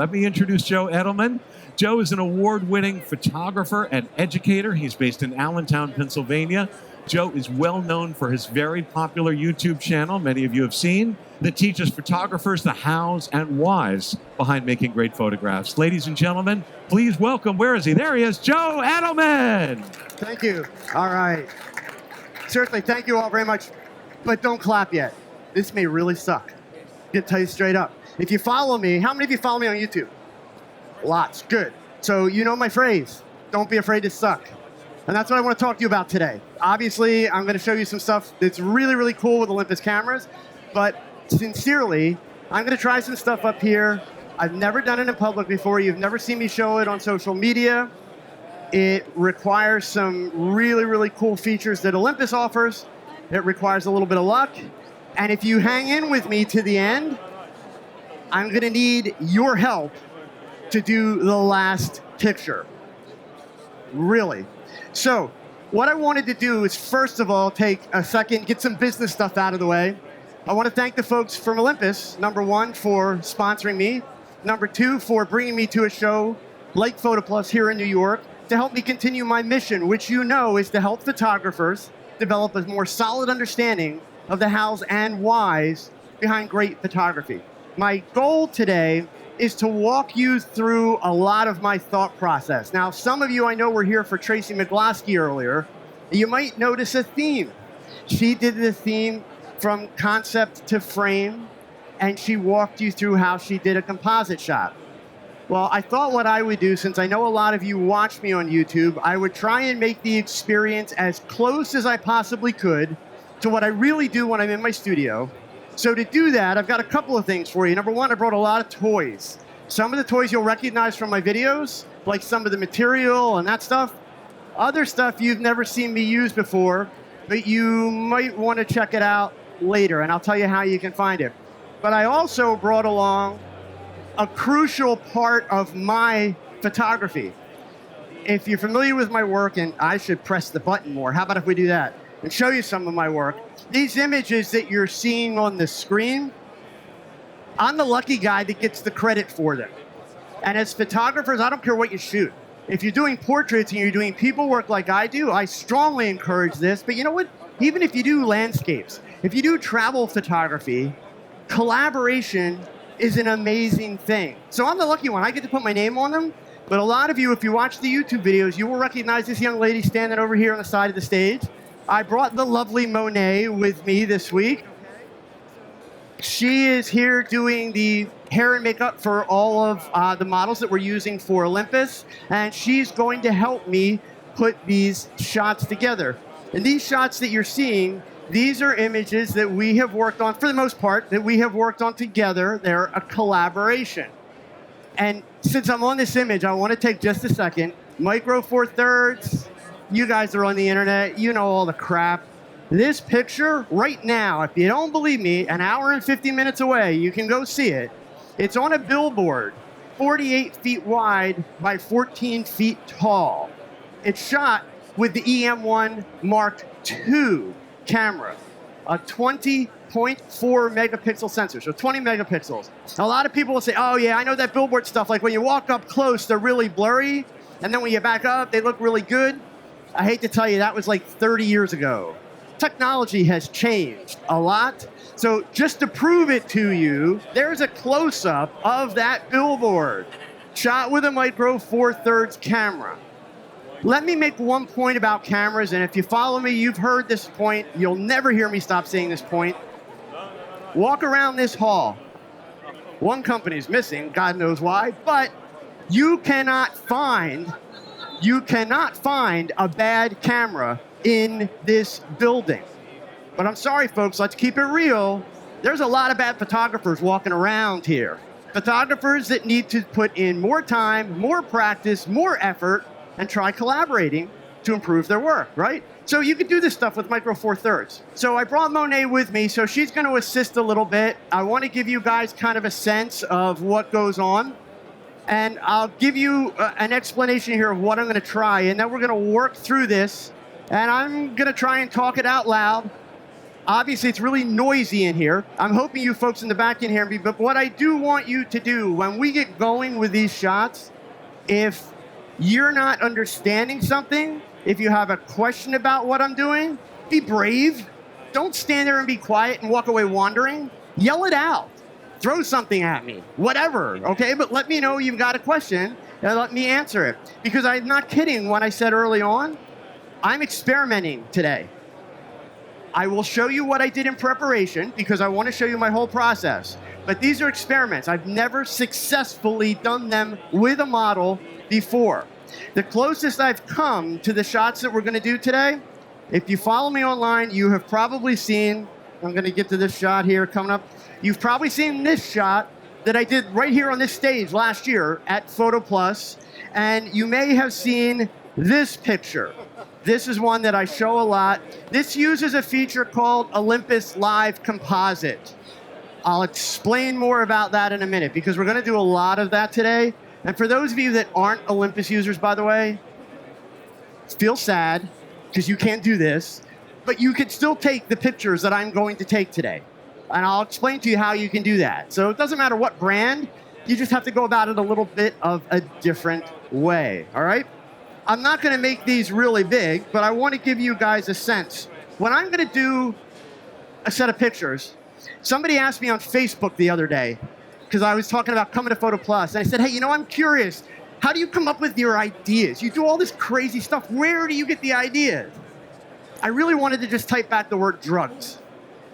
Let me introduce Joe Edelman. Joe is an award-winning photographer and educator. He's based in Allentown, Pennsylvania. Joe is well known for his very popular YouTube channel, many of you have seen, that teaches photographers the hows and whys behind making great photographs. Ladies and gentlemen, please welcome, where is he? There he is, Joe Edelman. Thank you. All right. Seriously, thank you all very much. But don't clap yet. This may really suck. I'll tell you straight up. If you follow me, how many of you follow me on YouTube? Lots. Good. So you know my phrase, don't be afraid to suck. And that's what I want to talk to you about today. Obviously, I'm going to show you some stuff that's really, really cool with Olympus cameras. But sincerely, I'm going to try some stuff up here. I've never done it in public before. You've never seen me show it on social media. It requires some really, really cool features that Olympus offers. It requires a little bit of luck. And if you hang in with me to the end, I'm going to need your help to do the last picture. Really. So what I wanted to do is, first of all, take a second, get some business stuff out of the way. I want to thank the folks from Olympus, number one, for sponsoring me. Number two, for bringing me to a show like PhotoPlus here in New York to help me continue my mission, which you know is to help photographers develop a more solid understanding of the hows and whys behind great photography. My goal today is to walk you through a lot of my thought process. Now, some of you I know were here for Tracy McGlosky earlier. You might notice a theme. She did the theme from concept to frame, and she walked you through how she did a composite shot. Well, I thought what I would do, since I know a lot of you watch me on YouTube, I would try and make the experience as close as I possibly could to what I really do when I'm in my studio. So to do that, I've got a couple of things for you. Number one, I brought a lot of toys. Some of the toys you'll recognize from my videos, like some of the material and that stuff. Other stuff you've never seen me use before, but you might want to check it out later, and I'll tell you how you can find it. But I also brought along a crucial part of my photography. If you're familiar with my work, and I should press the button more, how about if we do that and show you some of my work? These images that you're seeing on the screen, I'm the lucky guy that gets the credit for them. And as photographers, I don't care what you shoot. If you're doing portraits and you're doing people work like I do, I strongly encourage this. But you know what? Even if you do landscapes, if you do travel photography, collaboration is an amazing thing. So I'm the lucky one. I get to put my name on them. But a lot of you, if you watch the YouTube videos, you will recognize this young lady standing over here on the side of the stage. I brought the lovely Monet with me this week. She is here doing the hair and makeup for all of the models that we're using for Olympus, and she's going to help me put these shots together. And these shots that you're seeing, these are images that we have worked on, for the most part, that we have worked on together. They're a collaboration. And since I'm on this image, I want to take just a second. Micro Four Thirds. You guys are on the internet, you know all the crap. This picture right now, if you don't believe me, an hour and 50 minutes away, you can go see it. It's on a billboard, 48 feet wide by 14 feet tall. It's shot with the EM1 Mark II camera, a 20.4 megapixel sensor, so 20 megapixels. A lot of people will say, oh yeah, I know that billboard stuff, like when you walk up close, they're really blurry, and then when you back up, they look really good. I hate to tell you, that was like 30 years ago. Technology has changed a lot. So just to prove it to you, there's a close-up of that billboard shot with a Micro Four Thirds camera. Let me make one point about cameras, and if you follow me, you've heard this point. You'll never hear me stop saying this point. Walk around this hall. One company's missing, God knows why, but you cannot find a bad camera in this building. But I'm sorry, folks, let's keep it real. There's a lot of bad photographers walking around here. Photographers that need to put in more time, more practice, more effort, and try collaborating to improve their work, right? So you can do this stuff with Micro Four Thirds. So I brought Monet with me, so she's going to assist a little bit. I want to give you guys kind of a sense of what goes on. And I'll give you an explanation here of what I'm going to try, and then we're going to work through this. And I'm going to try and talk it out loud. Obviously, it's really noisy in here. I'm hoping you folks in the back can hear me, but what I do want you to do when we get going with these shots, if you're not understanding something, if you have a question about what I'm doing, be brave. Don't stand there and be quiet and walk away wandering. Yell it out. Throw something at me. Whatever, okay? But let me know you've got a question and let me answer it. Because I'm not kidding when I said early on, I'm experimenting today. I will show you what I did in preparation because I want to show you my whole process. But these are experiments. I've never successfully done them with a model before. The closest I've come to the shots that we're going to do today, if you follow me online, you have probably seen, I'm going to get to this shot here coming up. You've probably seen this shot that I did right here on this stage last year at PhotoPlus. And you may have seen this picture. This is one that I show a lot. This uses a feature called Olympus Live Composite. I'll explain more about that in a minute because we're going to do a lot of that today. And for those of you that aren't Olympus users, by the way, feel sad because you can't do this, but you can still take the pictures that I'm going to take today. And I'll explain to you how you can do that. So it doesn't matter what brand, you just have to go about it a little bit of a different way, all right? I'm not going to make these really big, but I want to give you guys a sense. When I'm going to do a set of pictures, somebody asked me on Facebook the other day, because I was talking about coming to PhotoPlus, and I said, hey, you know, I'm curious. How do you come up with your ideas? You do all this crazy stuff. Where do you get the ideas? I really wanted to just type back the word drugs,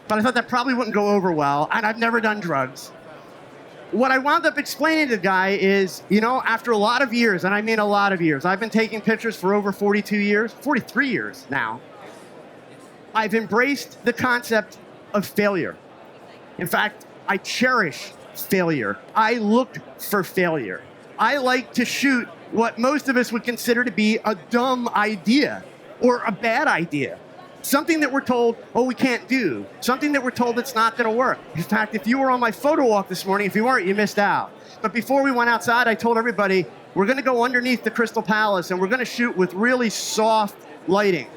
but I thought that probably wouldn't go over well, and I've never done drugs. What I wound up explaining to the guy is, you know, after a lot of years, and I mean a lot of years, I've been taking pictures for over 42 years, 43 years now. I've embraced the concept of failure. In fact, I cherish failure. I look for failure. I like to shoot what most of us would consider to be a dumb idea or a bad idea. Something that we're told, oh, we can't do. Something that we're told it's not going to work. In fact, if you were on my photo walk this morning, if you weren't, you missed out. But before we went outside, I told everybody, we're going to go underneath the Crystal Palace, and we're going to shoot with really soft lighting.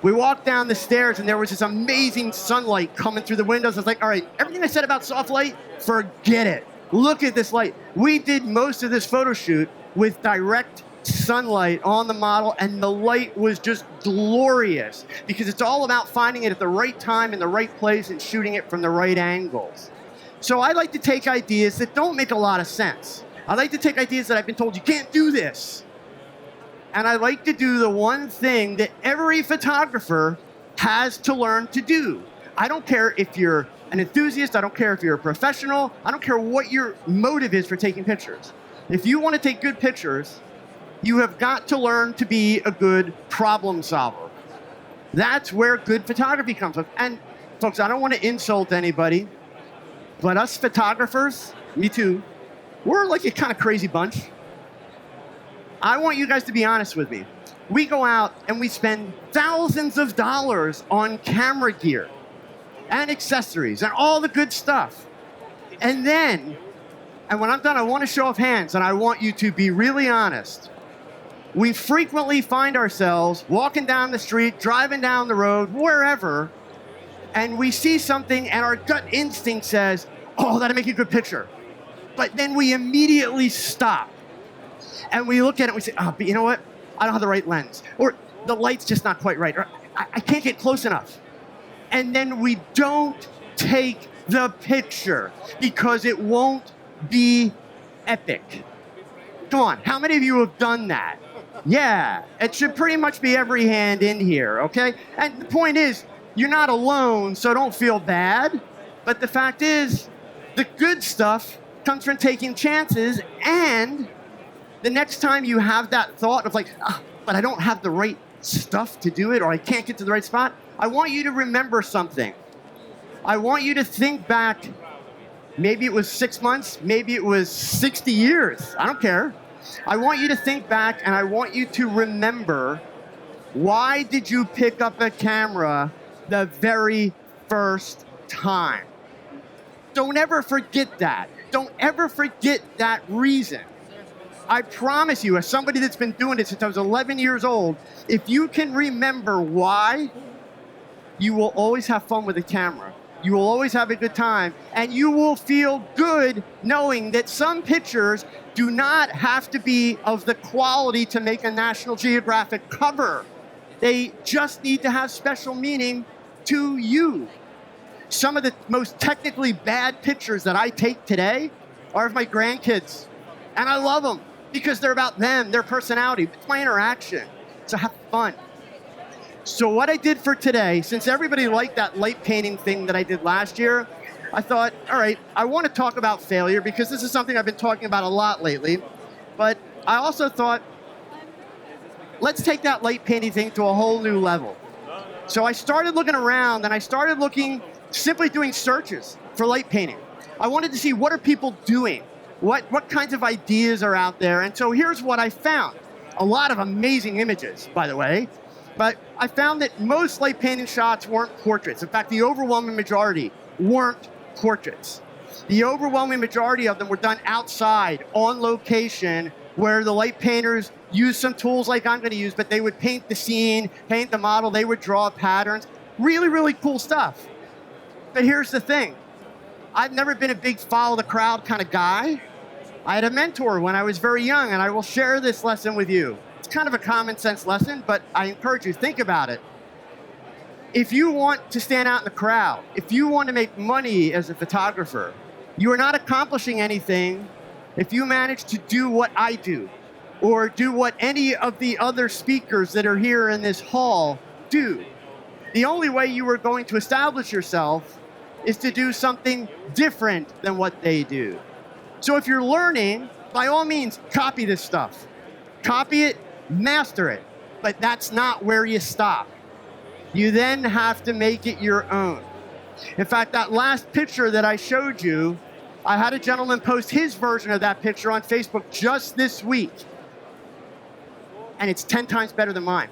We walked down the stairs, and there was this amazing sunlight coming through the windows. I was like, all right, everything I said about soft light, forget it. Look at this light. We did most of this photo shoot with direct sunlight on the model, and the light was just glorious because it's all about finding it at the right time in the right place and shooting it from the right angles. So I like to take ideas that don't make a lot of sense. I like to take ideas that I've been told you can't do this. And I like to do the one thing that every photographer has to learn to do. I don't care if you're an enthusiast, I don't care if you're a professional, I don't care what your motive is for taking pictures. If you want to take good pictures, you have got to learn to be a good problem solver. That's where good photography comes from. And folks, I don't want to insult anybody, but us photographers, me too, we're like a kind of crazy bunch. I want you guys to be honest with me. We go out and we spend thousands of dollars on camera gear and accessories and all the good stuff. And then, and when I'm done, I want to show of hands, and I want you to be really honest. We frequently find ourselves walking down the street, driving down the road, wherever, and we see something and our gut instinct says, oh, that'll make a good picture. But then we immediately stop. And we look at it and we say, oh, but you know what? I don't have the right lens. Or the light's just not quite right. Or I can't get close enough. And then we don't take the picture because it won't be epic. Come on, how many of you have done that? Yeah, it should pretty much be every hand in here, okay? And the point is, you're not alone, so don't feel bad. But the fact is, the good stuff comes from taking chances, and the next time you have that thought of like, but I don't have the right stuff to do it, or I can't get to the right spot, I want you to remember something. I want you to think back, maybe it was 6 months, maybe it was 60 years, I don't care. I want you to think back, and I want you to remember, why did you pick up a camera the very first time? Don't ever forget that. Don't ever forget that reason. I promise you, as somebody that's been doing it since I was 11 years old, if you can remember why, you will always have fun with the camera. You will always have a good time, and you will feel good knowing that some pictures do not have to be of the quality to make a National Geographic cover. They just need to have special meaning to you. Some of the most technically bad pictures that I take today are of my grandkids, and I love them because they're about them, their personality. It's my interaction, so have fun. So what I did for today, since everybody liked that light painting thing that I did last year, I thought, all right, I want to talk about failure because this is something I've been talking about a lot lately. But I also thought, let's take that light painting thing to a whole new level. So I started looking around and I started looking, simply doing searches for light painting. I wanted to see what are people doing? What kinds of ideas are out there? And so here's what I found. A lot of amazing images, by the way. But I found that most light painting shots weren't portraits. In fact, the overwhelming majority weren't portraits. The overwhelming majority of them were done outside, on location, where the light painters used some tools like I'm going to use, but they would paint the scene, paint the model, they would draw patterns. Really, really cool stuff. But here's the thing. I've never been a big follow the crowd kind of guy. I had a mentor when I was very young, and I will share this lesson with you. It's kind of a common sense lesson, but I encourage you, think about it. If you want to stand out in the crowd, if you want to make money as a photographer, you are not accomplishing anything if you manage to do what I do, or do what any of the other speakers that are here in this hall do. The only way you are going to establish yourself is to do something different than what they do. So if you're learning, by all means, copy this stuff. Copy it, master it, but that's not where you stop. You then have to make it your own. In fact, that last picture that I showed you, I had a gentleman post his version of that picture on Facebook just this week. And it's 10 times better than mine.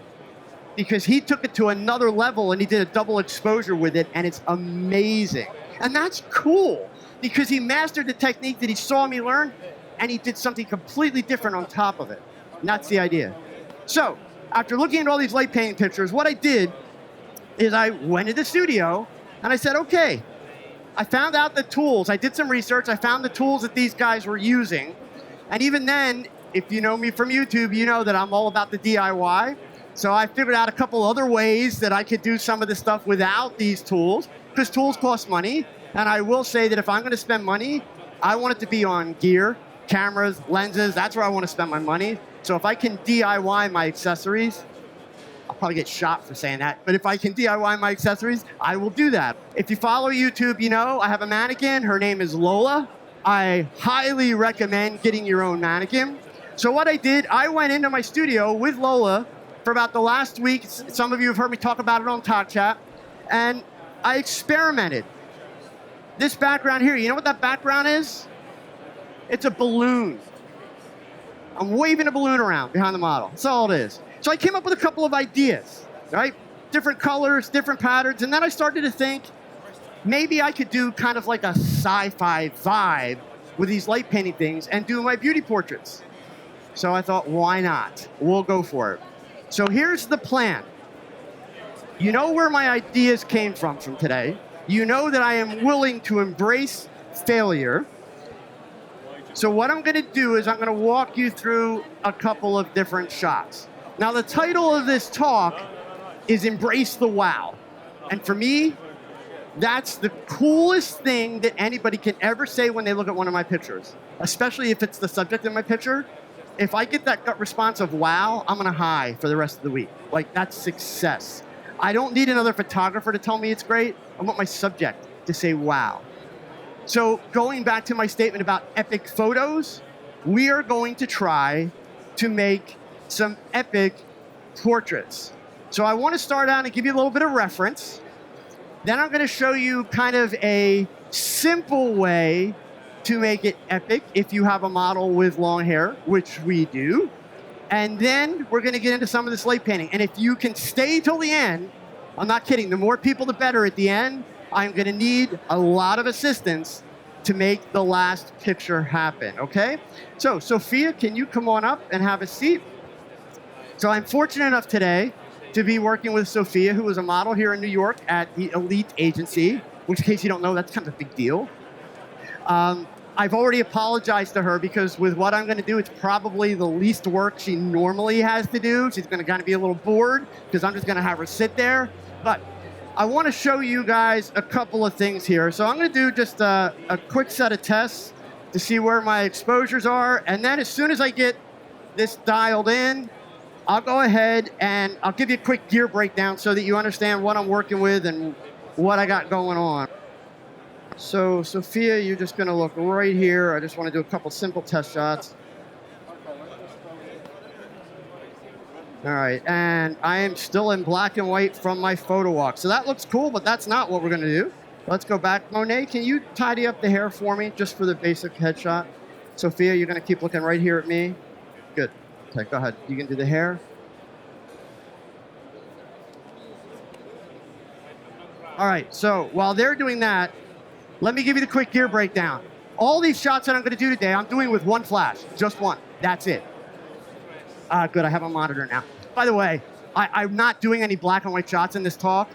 Because he took it to another level and he did a double exposure with it, and it's amazing. And that's cool, because he mastered the technique that he saw me learn, and he did something completely different on top of it. And that's the idea. So, after looking at all these light painting pictures, what I did is I went to the studio and I said, okay, I found out the tools. I did some research. I found the tools that these guys were using. And even then, if you know me from YouTube, you know that I'm all about the DIY. So I figured out a couple other ways that I could do some of this stuff without these tools, because tools cost money. And I will say that if I'm going to spend money, I want it to be on gear, cameras, lenses. That's where I want to spend my money. So if I can DIY my accessories, I'll probably get shot for saying that, but if I can DIY my accessories, I will do that. If you follow YouTube, you know I have a mannequin. Her name is Lola. I highly recommend getting your own mannequin. So what I did, I went into my studio with Lola for about the last week. Some of you have heard me talk about it on Talk Chat, and I experimented. This background here, you know what that background is? It's a balloon. I'm waving a balloon around behind the model. That's all it is. So I came up with a couple of ideas, right? Different colors, different patterns, and then I started to think, maybe I could do kind of like a sci-fi vibe with these light painting things and do my beauty portraits. So I thought, why not? We'll go for it. So here's the plan. You know where my ideas came from today. You know that I am willing to embrace failure. So what I'm going to do is I'm going to walk you through a couple of different shots. Now, the title of this talk is Embrace the Wow. And for me, that's the coolest thing that anybody can ever say when they look at one of my pictures, especially if it's the subject of my picture. If I get that gut response of wow, I'm going to high for the rest of the week. Like, that's success. I don't need another photographer to tell me it's great. I want my subject to say wow. So going back to my statement about epic photos, we are going to try to make some epic portraits. So I want to start out and give you a little bit of reference. Then I'm going to show you kind of a simple way to make it epic if you have a model with long hair, which we do. And then we're going to get into some of this light painting. And if you can stay till the end, I'm not kidding, the more people, the better at the end. I'm going to need a lot of assistance to make the last picture happen, okay? So, Sophia, can you come on up and have a seat? So I'm fortunate enough today to be working with Sophia, who was a model here in New York at the Elite Agency, which in case you don't know, that's kind of a big deal. I've already apologized to her because with what I'm going to do, it's probably the least work she normally has to do. She's going to kind of be a little bored because I'm just going to have her sit there. But I want to show you guys a couple of things here. So I'm going to do just a quick set of tests to see where my exposures are. And then as soon as I get this dialed in, I'll go ahead and I'll give you a quick gear breakdown so that you understand what I'm working with and what I got going on. So, Sophia, you're just going to look right here. I just want to do a couple simple test shots. All right, and I am still in black and white from my photo walk. So that looks cool, but that's not what we're going to do. Let's go back. Monet, can you tidy up the hair for me just for the basic headshot? Sophia, you're going to keep looking right here at me. Good. Okay, go ahead. You can do the hair. All right, so while they're doing that, let me give you the quick gear breakdown. All these shots that I'm going to do today, I'm doing with one flash, just one. That's it. Good, I have a monitor now. By the way, I'm not doing any black and white shots in this talk,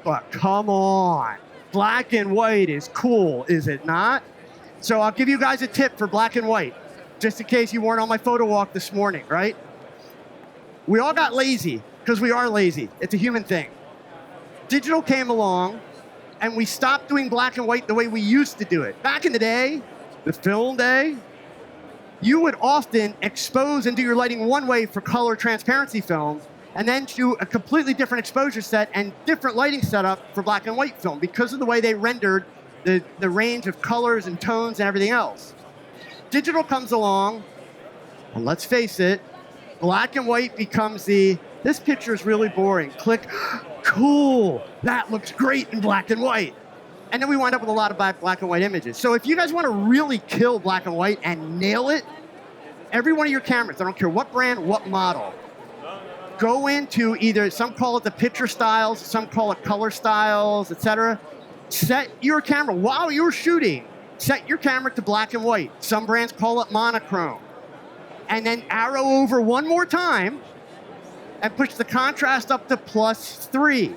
but come on. Black and white is cool, is it not? So I'll give you guys a tip for black and white, just in case you weren't on my photo walk this morning, right? We all got lazy, because we are lazy. It's a human thing. Digital came along, and we stopped doing black and white the way we used to do it. Back in the day, the film day, you would often expose and do your lighting one way for color transparency film, and then do a completely different exposure set and different lighting setup for black and white film because of the way they rendered the range of colors and tones and everything else. Digital comes along, and let's face it, black and white becomes this picture is really boring. Click. Cool, that looks great in black and white. And then we wind up with a lot of black and white images. So if you guys want to really kill black and white and nail it, every one of your cameras, I don't care what brand, what model, go into either, some call it the picture styles, some call it color styles, etc. Set your camera, while you're shooting, set your camera to black and white. Some brands call it monochrome. And then arrow over one more time, and push the contrast up to +3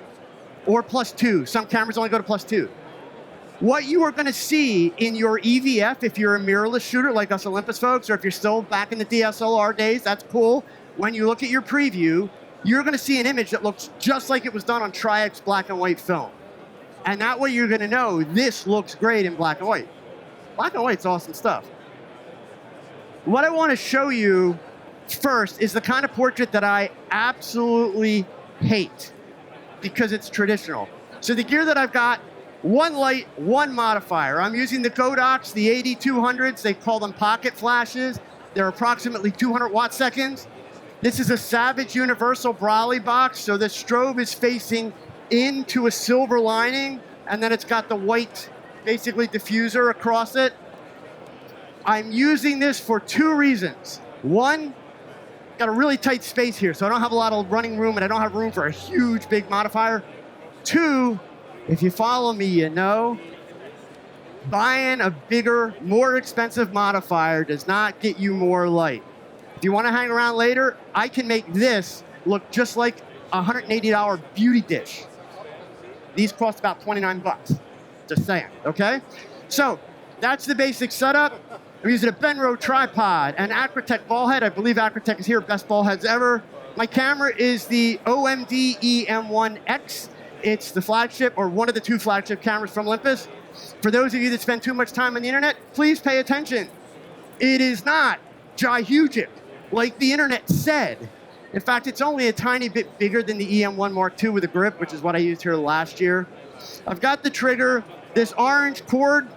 or +2. Some cameras only go to +2. What you are going to see in your EVF, if you're a mirrorless shooter like us Olympus folks, or if you're still back in the DSLR days, that's cool. When you look at your preview, you're going to see an image that looks just like it was done on Tri-X black and white film. And that way you're going to know this looks great in black and white. Black and white's awesome stuff. What I want to show you first is the kind of portrait that I absolutely hate because it's traditional. So the gear that I've got, one light, one modifier. I'm using the Godox, the 8200s. They call them pocket flashes. They're approximately 200 watt seconds. This is a Savage Universal Brawley box. So the strobe is facing into a silver lining, and then it's got the white, basically diffuser across it. I'm using this for two reasons. One, got a really tight space here, so I don't have a lot of running room, and I don't have room for a huge, big modifier. Two, if you follow me, you know, buying a bigger, more expensive modifier does not get you more light. If you want to hang around later, I can make this look just like a $180 beauty dish. These cost about 29 bucks. Just saying, okay? So that's the basic setup. I'm using a Benro tripod, an Acratech ball head. I believe Acratech is here, best ball heads ever. My camera is the OM-D E-M1X. It's the flagship, or one of the two flagship cameras from Olympus. For those of you that spend too much time on the internet, please pay attention. It is not gigantic, like the internet said. In fact, it's only a tiny bit bigger than the EM1 Mark II with a grip, which is what I used here last year. I've got the trigger. This orange cord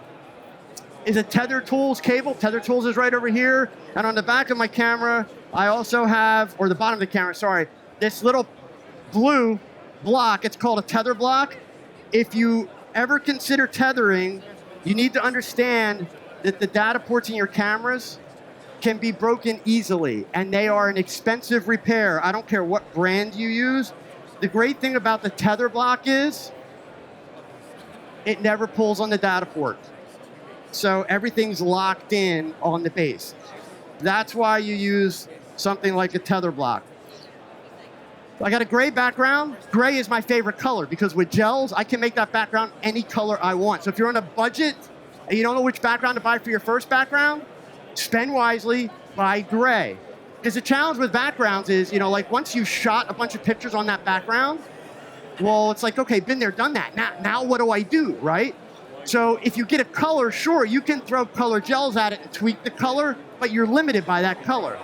is a Tether Tools cable. Tether Tools is right over here. And on the back of my camera, I also have, or the bottom of the camera, sorry, this little blue block. It's called a tether block. If you ever consider tethering, you need to understand that the data ports in your cameras can be broken easily, and they are an expensive repair. I don't care what brand you use. The great thing about the tether block is it never pulls on the data port. So everything's locked in on the base. That's why you use something like a tether block. I got a gray background. Gray is my favorite color because with gels, I can make that background any color I want. So if you're on a budget and you don't know which background to buy for your first background, spend wisely, buy gray. Because the challenge with backgrounds is, like once you shot a bunch of pictures on that background, well, it's like, okay, been there, done that. Now what do I do, right? So if you get a color, sure, you can throw color gels at it and tweak the color, but you're limited by that color.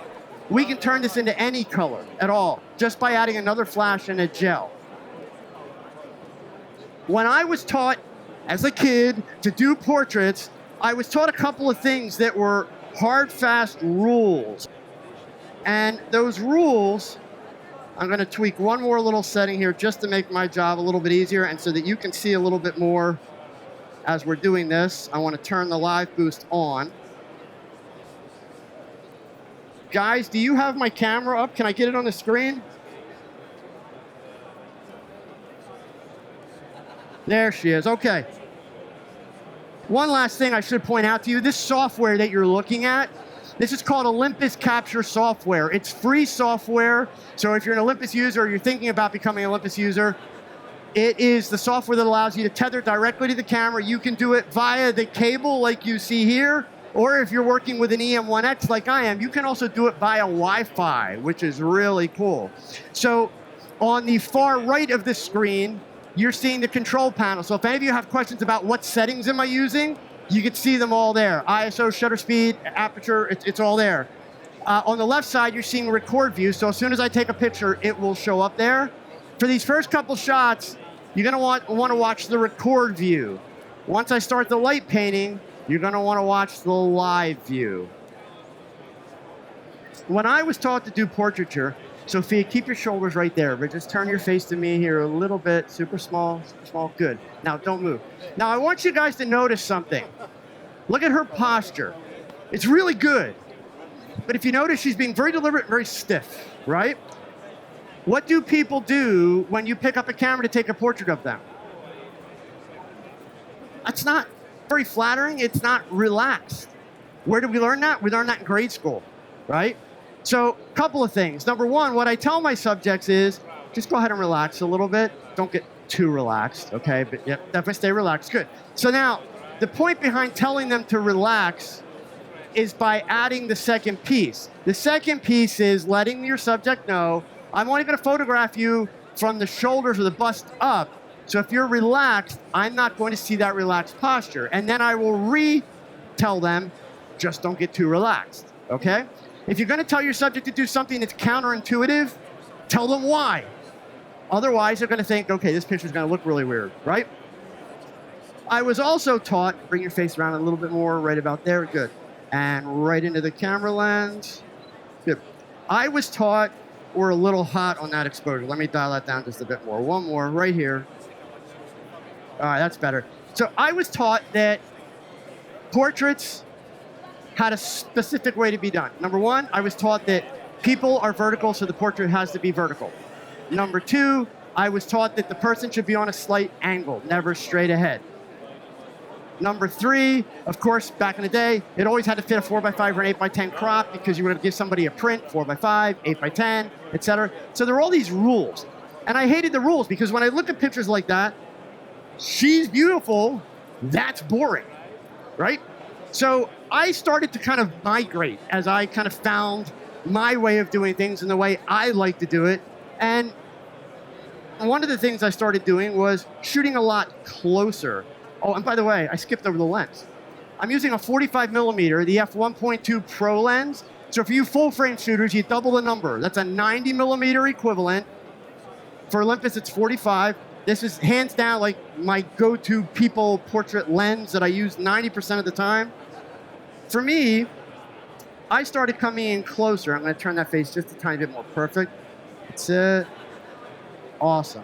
We can turn this into any color at all, just by adding another flash and a gel. When I was taught as a kid to do portraits, I was taught a couple of things that were hard, fast rules. And those rules, I'm gonna tweak one more little setting here just to make my job a little bit easier and so that you can see a little bit more as we're doing this. I wanna turn the live boost on. Guys, do you have my camera up? Can I get it on the screen? There she is, okay. One last thing I should point out to you, this software that you're looking at, this is called Olympus Capture software. It's free software, so if you're an Olympus user or you're thinking about becoming an Olympus user, it is the software that allows you to tether directly to the camera. You can do it via the cable like you see here, or if you're working with an EM1X like I am, you can also do it via Wi-Fi, which is really cool. So on the far right of the screen, you're seeing the control panel. So if any of you have questions about what settings am I using, you can see them all there. ISO, shutter speed, aperture, it's all there. On the left side, you're seeing record view. So as soon as I take a picture, it will show up there. For these first couple shots, you're gonna want to watch the record view. Once I start the light painting, you're gonna want to watch the live view. When I was taught to do portraiture, Sophia, keep your shoulders right there, but just turn your face to me here a little bit, super small, good. Now, don't move. Now, I want you guys to notice something. Look at her posture. It's really good. But if you notice, she's being very deliberate, very stiff, right? What do people do when you pick up a camera to take a portrait of them? That's not very flattering. It's not relaxed. Where did we learn that? We learned that in grade school, right? So, a couple of things. Number one, what I tell my subjects is, just go ahead and relax a little bit. Don't get too relaxed, okay? But yep, definitely stay relaxed, good. So now, the point behind telling them to relax is by adding the second piece. The second piece is letting your subject know, I'm only gonna photograph you from the shoulders or the bust up. So if you're relaxed, I'm not going to see that relaxed posture. And then I will re-tell them, just don't get too relaxed, okay? If you're gonna tell your subject to do something that's counterintuitive, tell them why. Otherwise, they're gonna think, okay, this picture's gonna look really weird, right? I was also taught, bring your face around a little bit more, right about there, good. And right into the camera lens, good. I was taught we're a little hot on that exposure. Let me dial that down just a bit more. One more, right here. All right, that's better. So I was taught that portraits had a specific way to be done. Number one, I was taught that people are vertical, so the portrait has to be vertical. Number two, I was taught that the person should be on a slight angle, never straight ahead. Number three, of course, back in the day, it always had to fit a 4x5 or an 8x10 crop because you were going to give somebody a print, 4x5, 8x10, etc. So there were all these rules. And I hated the rules because when I look at pictures like that, she's beautiful, that's boring, right? So I started to kind of migrate as I kind of found my way of doing things and the way I like to do it. And one of the things I started doing was shooting a lot closer. Oh, and by the way, I skipped over the lens. I'm using a 45mm, the f1.2 Pro lens. So for you full frame shooters, you double the number. That's a 90mm equivalent. For Olympus, it's 45. This is hands down like my go-to people portrait lens that I use 90% of the time. For me, I started coming in closer. I'm gonna turn that face just a tiny bit more perfect. That's it. Awesome.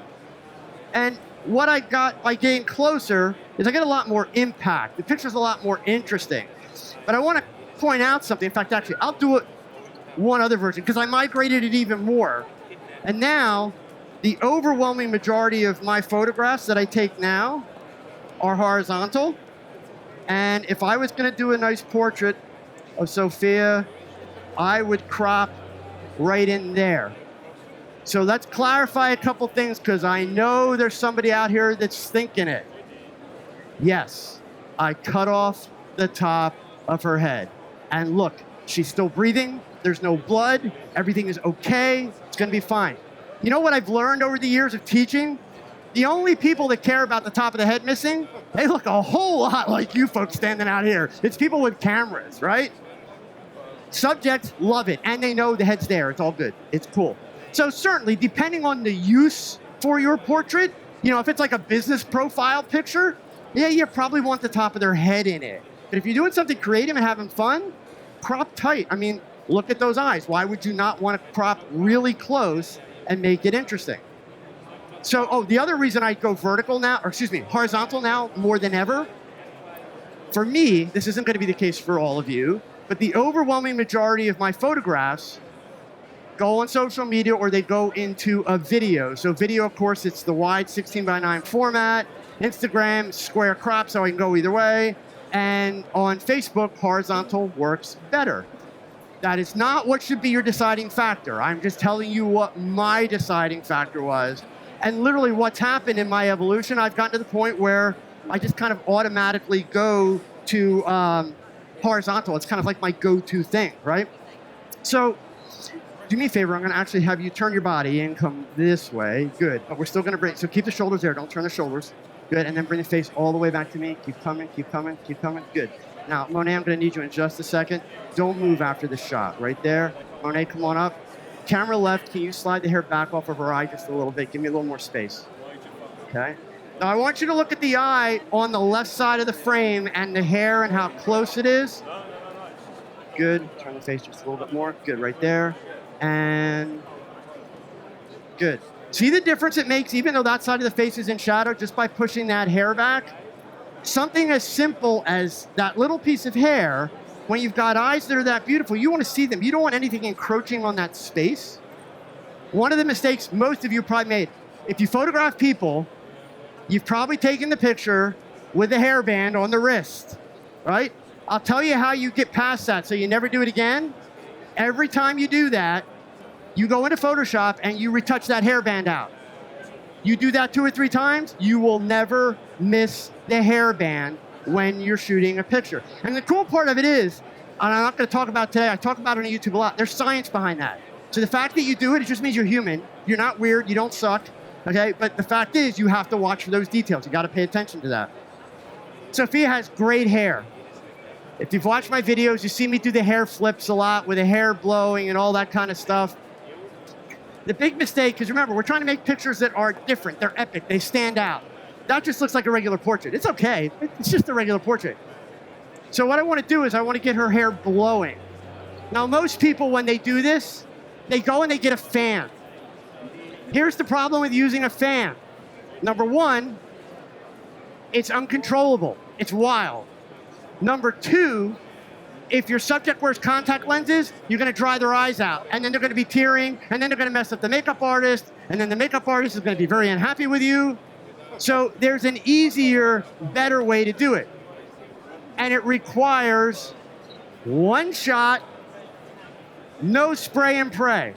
And what I got by getting closer is I get a lot more impact. The picture's a lot more interesting. But I want to point out something. In fact, actually, I'll do it one other version because I migrated it even more. And now, the overwhelming majority of my photographs that I take now are horizontal. And if I was going to do a nice portrait of Sophia, I would crop right in there. So let's clarify a couple things because I know there's somebody out here that's thinking it. Yes, I cut off the top of her head. And look, she's still breathing. There's no blood. Everything is okay. It's going to be fine. You know what I've learned over the years of teaching? The only people that care about the top of the head missing, they look a whole lot like you folks standing out here. It's people with cameras, right? Subjects love it, and they know the head's there. It's all good. It's cool. So certainly, depending on the use for your portrait, you know, if it's like a business profile picture, yeah, you probably want the top of their head in it. But if you're doing something creative and having fun, crop tight. I mean, look at those eyes. Why would you not want to crop really close and make it interesting? So, the other reason I go horizontal now more than ever, for me, this isn't going to be the case for all of you, but the overwhelming majority of my photographs go on social media or they go into a video. So video, of course, it's the wide 16:9 format. Instagram, square crop, so I can go either way. And on Facebook, horizontal works better. That is not what should be your deciding factor. I'm just telling you what my deciding factor was. And literally what's happened in my evolution, I've gotten to the point where I just kind of automatically go to horizontal. It's kind of like my go-to thing, right? So do me a favor, I'm gonna actually have you turn your body and come this way. Good, but we're still gonna so keep the shoulders there, don't turn the shoulders. Good, and then bring the face all the way back to me. Keep coming, keep coming, keep coming, good. Now, Monet, I'm gonna need you in just a second. Don't move after the shot, right there. Monet, come on up. Camera left, can you slide the hair back off of her eye just a little bit? Give me a little more space. Okay. Now I want you to look at the eye on the left side of the frame and the hair and how close it is. Good, turn the face just a little bit more. Good, right there. And good. See the difference it makes even though that side of the face is in shadow just by pushing that hair back? Something as simple as that little piece of hair, when you've got eyes that are that beautiful, you want to see them. You don't want anything encroaching on that space. One of the mistakes most of you probably made, if you photograph people, you've probably taken the picture with the hairband on the wrist, right? I'll tell you how you get past that so you never do it again. Every time you do that, you go into Photoshop and you retouch that hairband out. You do that 2 or 3 times, you will never miss the hairband when you're shooting a picture. And the cool part of it is, and I'm not going to talk about today, I talk about it on YouTube a lot, there's science behind that. So the fact that you do it, it just means you're human. You're not weird, you don't suck, okay? But the fact is, you have to watch for those details. You got to pay attention to that. Sophia has great hair. If you've watched my videos, you see me do the hair flips a lot with the hair blowing and all that kind of stuff. The big mistake, because remember, we're trying to make pictures that are different, they're epic, they stand out. That just looks like a regular portrait. It's okay, it's just a regular portrait. So what I want to do is I want to get her hair blowing. Now most people, when they do this, they go and they get a fan. Here's the problem with using a fan. Number one, it's uncontrollable, it's wild. Number two, if your subject wears contact lenses, you're going to dry their eyes out, and then they're going to be tearing, and then they're going to mess up the makeup artist, and then the makeup artist is going to be very unhappy with you. So there's an easier, better way to do it. And it requires one shot, no spray and pray.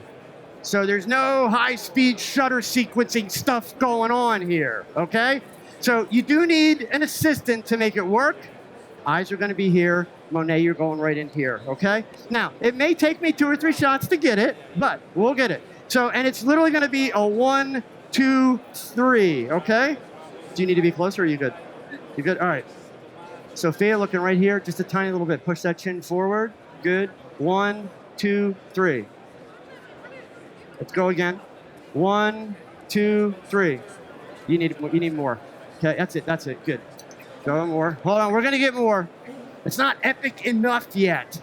So there's no high-speed shutter sequencing stuff going on here, okay? So you do need an assistant to make it work. Eyes are going to be here. Monet, you're going right in here, okay? Now, it may take me 2 or 3 shots to get it, but we'll get it. So, and it's literally going to be a 1, 2, 3, okay? Do you need to be closer or are you good? You good? All right. Sophia, looking right here, just a tiny little bit. Push that chin forward. Good. 1, 2, 3. Let's go again. 1, 2, 3. You need more. Okay, that's it, good. Go more. Hold on, we're gonna get more. It's not epic enough yet.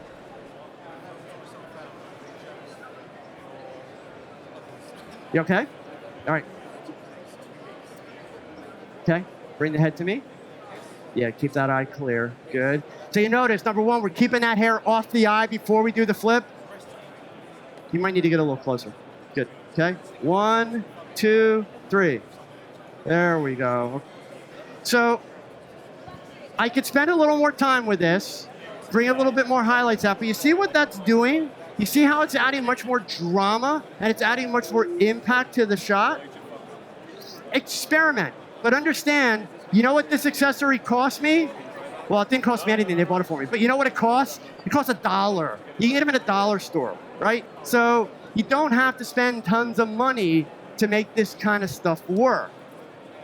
You okay? All right. Okay, bring the head to me. Yeah, keep that eye clear, good. So you notice, number one, we're keeping that hair off the eye before we do the flip. You might need to get a little closer. Good, okay? 1, 2, 3. There we go. So, I could spend a little more time with this, bring a little bit more highlights out, but you see what that's doing? You see how it's adding much more drama and it's adding much more impact to the shot? Experiment, but understand, you know what this accessory cost me? Well, it didn't cost me anything, they bought it for me. But you know what it costs? It costs $1. You can get them at a dollar store, right? So you don't have to spend tons of money to make this kind of stuff work.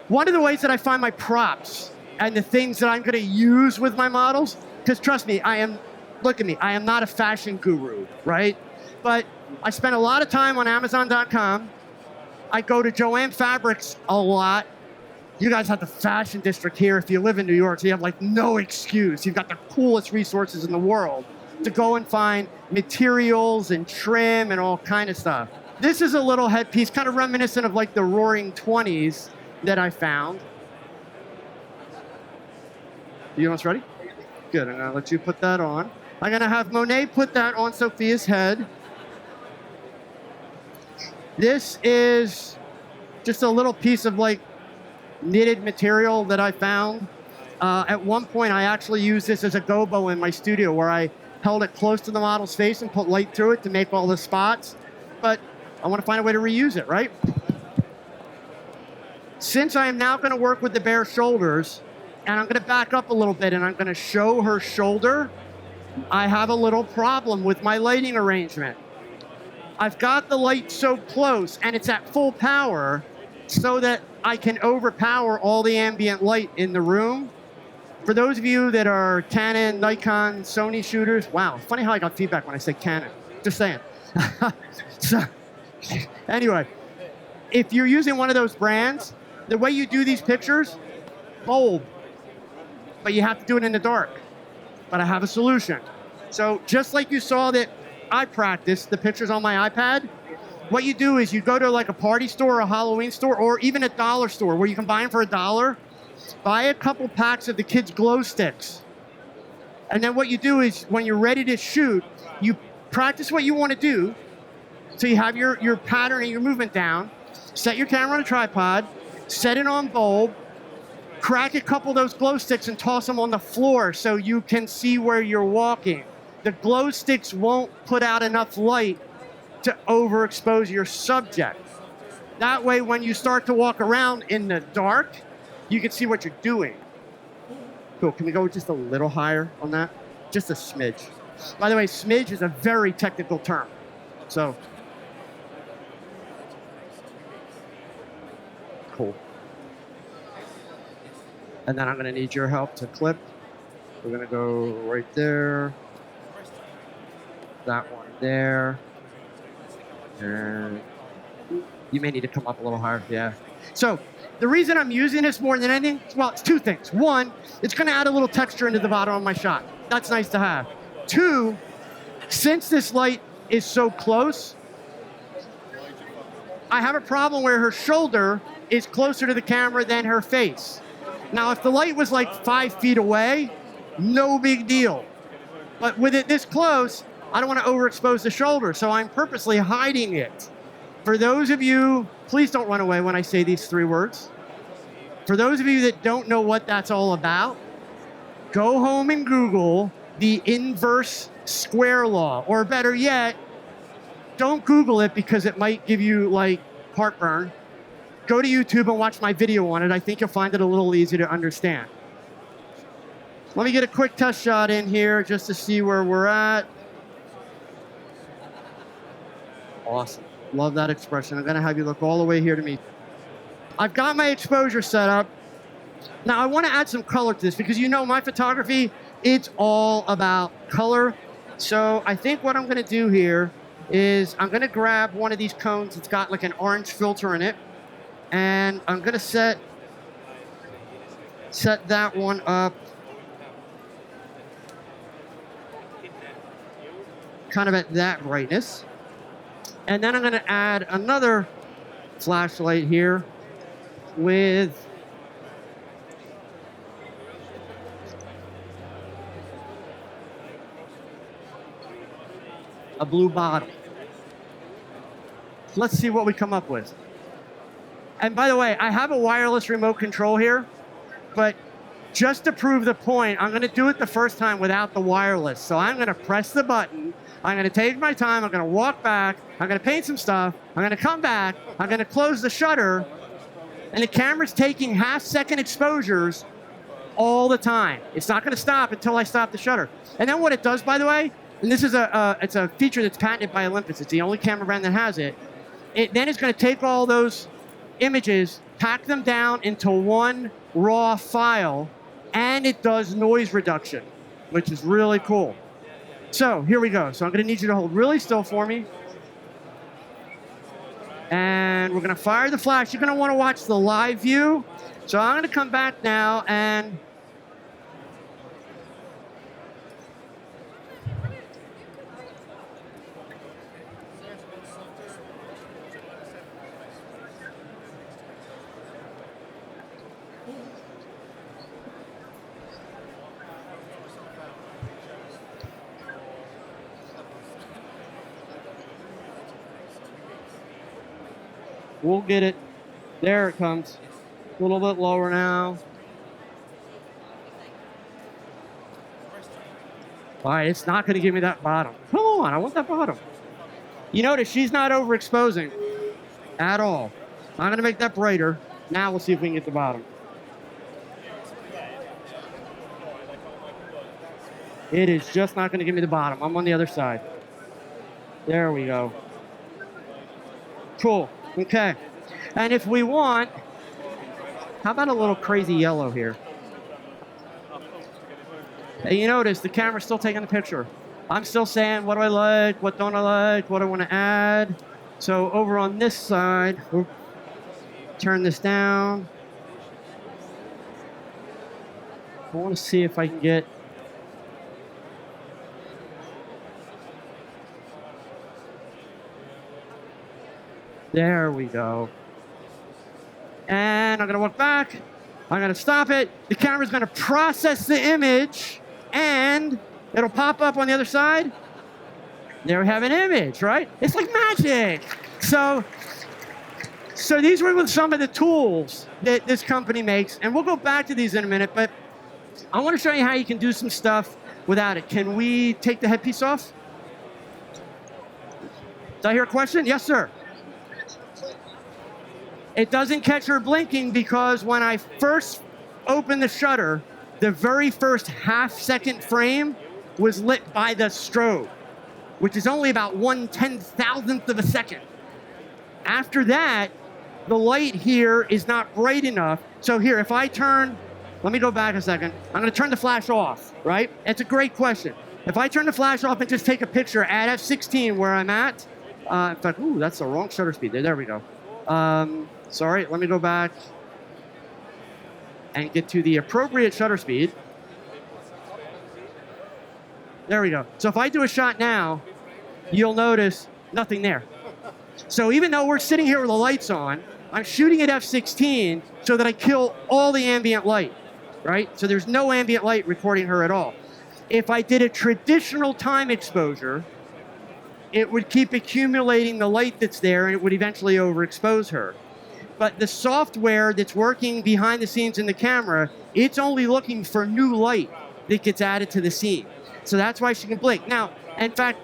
One of the ways that I find my props and the things that I'm gonna use with my models, because trust me, look at me, I am not a fashion guru, right? But I spend a lot of time on Amazon.com. I go to Joann Fabrics a lot. You guys have the fashion district here if you live in New York, so you have like no excuse. You've got the coolest resources in the world to go and find materials and trim and all kind of stuff. This is a little headpiece, kind of reminiscent of like the Roaring 20s that I found. You almost ready? Good, I'm gonna let you put that on. I'm gonna have Monet put that on Sophia's head. This is just a little piece of like knitted material that I found. At one point, I actually used this as a gobo in my studio where I held it close to the model's face and put light through it to make all the spots. But I want to find a way to reuse it, right? Since I am now going to work with the bare shoulders, and I'm going to back up a little bit and I'm going to show her shoulder, I have a little problem with my lighting arrangement. I've got the light so close and it's at full power so that I can overpower all the ambient light in the room. For those of you that are Canon, Nikon, Sony shooters, wow, funny how I got feedback when I said Canon, just saying. So, anyway, if you're using one of those brands, the way you do these pictures, bulb, but you have to do it in the dark. But I have a solution. So just like you saw that I practiced the pictures on my iPad, what you do is you go to like a party store, a Halloween store, or even a dollar store where you can buy them for $1. Buy a couple packs of the kids' glow sticks. And then what you do is when you're ready to shoot, you practice what you want to do. So you have your pattern and your movement down, set your camera on a tripod, set it on bulb, crack a couple of those glow sticks and toss them on the floor so you can see where you're walking. The glow sticks won't put out enough light to overexpose your subject. That way, when you start to walk around in the dark, you can see what you're doing. Cool, can we go just a little higher on that? Just a smidge. By the way, smidge is a very technical term. So, cool. And then I'm gonna need your help to clip. We're gonna go right there. That one there. And you may need to come up a little higher, yeah. So the reason I'm using this more than anything, well, it's two things. One, it's gonna add a little texture into the bottom of my shot. That's nice to have. Two, since this light is so close, I have a problem where her shoulder is closer to the camera than her face. Now, if the light was like 5 feet away, no big deal. But with it this close, I don't want to overexpose the shoulder, so I'm purposely hiding it. For those of you, please don't run away when I say these 3 words. For those of you that don't know what that's all about, go home and Google the inverse square law, or better yet, don't Google it because it might give you like heartburn. Go to YouTube and watch my video on it. I think you'll find it a little easy to understand. Let me get a quick test shot in here just to see where we're at. Awesome. Love that expression. I'm going to have you look all the way here to me. I've got my exposure set up. Now, I want to add some color to this because you know my photography, it's all about color. So I think what I'm going to do here is I'm going to grab one of these cones. It's got like an orange filter in it. And I'm going to set that one up kind of at that brightness. And then I'm going to add another flashlight here with a blue bottle. Let's see what we come up with. And by the way, I have a wireless remote control here, but just to prove the point, I'm gonna do it the first time without the wireless. So I'm gonna press the button, I'm gonna take my time, I'm gonna walk back, I'm gonna paint some stuff, I'm gonna come back, I'm gonna close the shutter, and the camera's taking half-second exposures all the time. It's not gonna stop until I stop the shutter. And then what it does, by the way, and this is it's a feature that's patented by Olympus, it's the only camera brand that has it, it then is gonna take all those images, pack them down into one raw file, and it does noise reduction, which is really cool. So here we go. So I'm gonna need you to hold really still for me. And we're gonna fire the flash. You're gonna wanna watch the live view. So I'm gonna come back now and we'll get it. There it comes. A little bit lower now. All right, it's not going to give me that bottom. Come on, I want that bottom. You notice she's not overexposing at all. I'm going to make that brighter. Now we'll see if we can get the bottom. It is just not going to give me the bottom. I'm on the other side. There we go. Cool. Okay. And if we want, how about a little crazy yellow here? And you notice the camera's still taking the picture. I'm still saying, what do I like? What don't I like? What do I want to add? So over on this side, we'll turn this down. I want to see if I can get there we go. And I'm gonna walk back. I'm gonna stop it. The camera's gonna process the image and it'll pop up on the other side. There we have an image, right? It's like magic. So these were some of the tools that this company makes, and we'll go back to these in a minute, but I wanna show you how you can do some stuff without it. Can we take the headpiece off? Did I hear a question? Yes, sir. It doesn't catch her blinking because when I first opened the shutter, the very first half-second frame was lit by the strobe, which is only about 1/10,000th of a second. After that, the light here is not bright enough. So here, if I turn, let me go back a second. I'm gonna turn the flash off, right? It's a great question. If I turn the flash off and just take a picture at f16 where I'm at, in fact, ooh, that's the wrong shutter speed. There we go. Sorry, let me go back and get to the appropriate shutter speed. There we go. So if I do a shot now, you'll notice nothing there. So even though we're sitting here with the lights on, I'm shooting at f16 so that I kill all the ambient light, right? So there's no ambient light recording her at all. If I did a traditional time exposure, it would keep accumulating the light that's there and it would eventually overexpose her. But the software that's working behind the scenes in the camera, it's only looking for new light that gets added to the scene. So that's why she can blink. Now, in fact,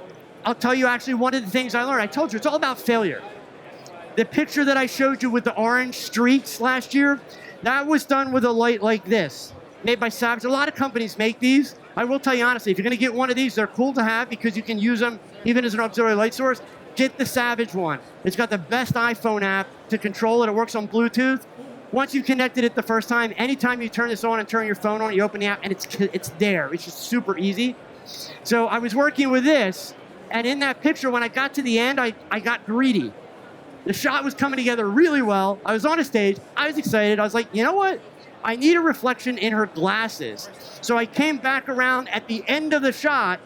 I'll tell you actually one of the things I learned. I told you, it's all about failure. The picture that I showed you with the orange streaks last year, that was done with a light like this, made by Savage. A lot of companies make these. I will tell you honestly, if you're gonna get one of these, they're cool to have because you can use them even as an auxiliary light source. Get the Savage one. It's got the best iPhone app to control it. It works on Bluetooth. Once you connected it the first time, anytime you turn this on and turn your phone on, you open the app and it's there. It's just super easy. So I was working with this, and in that picture, when I got to the end, I got greedy. The shot was coming together really well. I was on a stage. I was excited. I was like, you know what? I need a reflection in her glasses. So I came back around at the end of the shot,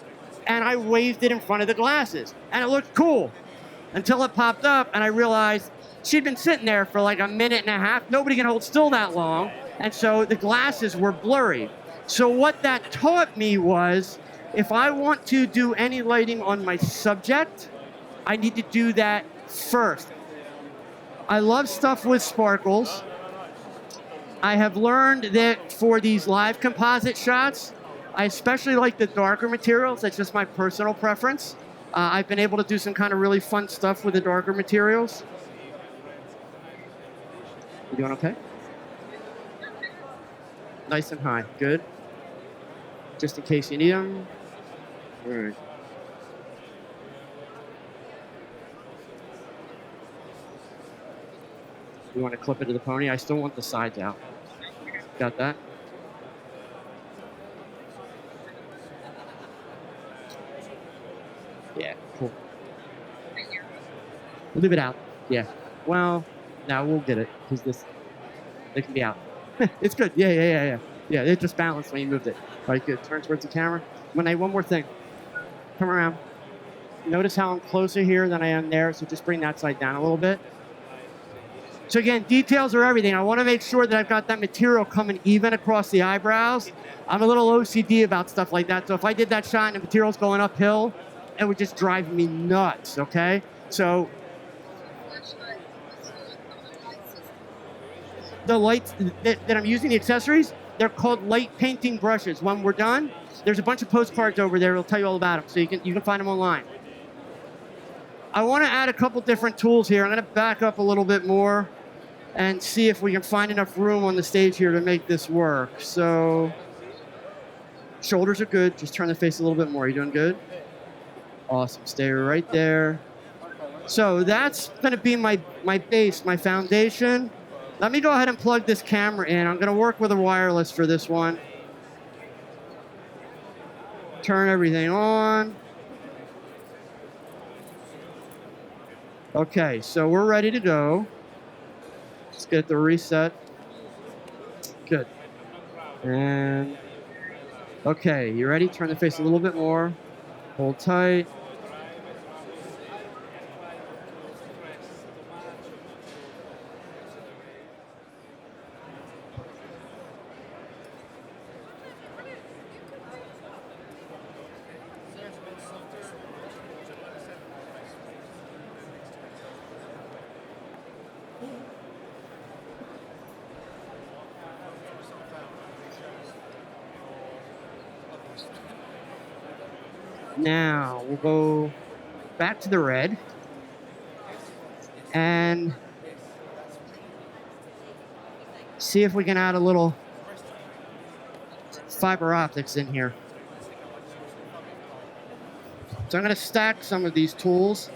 and I waved it in front of the glasses. And it looked cool until it popped up, and I realized she'd been sitting there for like a minute and a half. Nobody can hold still that long. And so the glasses were blurry. So what that taught me was, if I want to do any lighting on my subject, I need to do that first. I love stuff with sparkles. I have learned that for these live composite shots, I especially like the darker materials. That's just my personal preference. I've been able to do some kind of really fun stuff with the darker materials. You doing okay? Nice and high, good. Just in case you need them. All right. You want to clip it to the pony? I still want the sides out. Got that? Yeah, cool. Leave it out. Yeah. Well, now we'll get it because they can be out. It's good. Yeah. Yeah, it just balanced when you moved it. All right, good. Turn towards the camera. One more thing. Come around. Notice how I'm closer here than I am there, so just bring that side down a little bit. So again, details are everything. I want to make sure that I've got that material coming even across the eyebrows. I'm a little OCD about stuff like that, so if I did that shot and the material's going uphill, it would just drive me nuts, okay? So the lights that I'm using, the accessories, they're called light painting brushes. When we're done, there's a bunch of postcards over there. It'll tell you all about them, so you can find them online. I want to add a couple different tools here. I'm going to back up a little bit more and see if we can find enough room on the stage here to make this work. So shoulders are good. Just turn the face a little bit more. You doing good? Awesome. Stay right there. So that's going to be my base, my foundation. Let me go ahead and plug this camera in. I'm going to work with a wireless for this one. Turn everything on. Okay, so we're ready to go. Let's get the reset. Good. And okay, you ready? Turn the face a little bit more. Hold tight. Now we'll go back to the red and see if we can add a little fiber optics in here. So I'm going to stack some of these tools.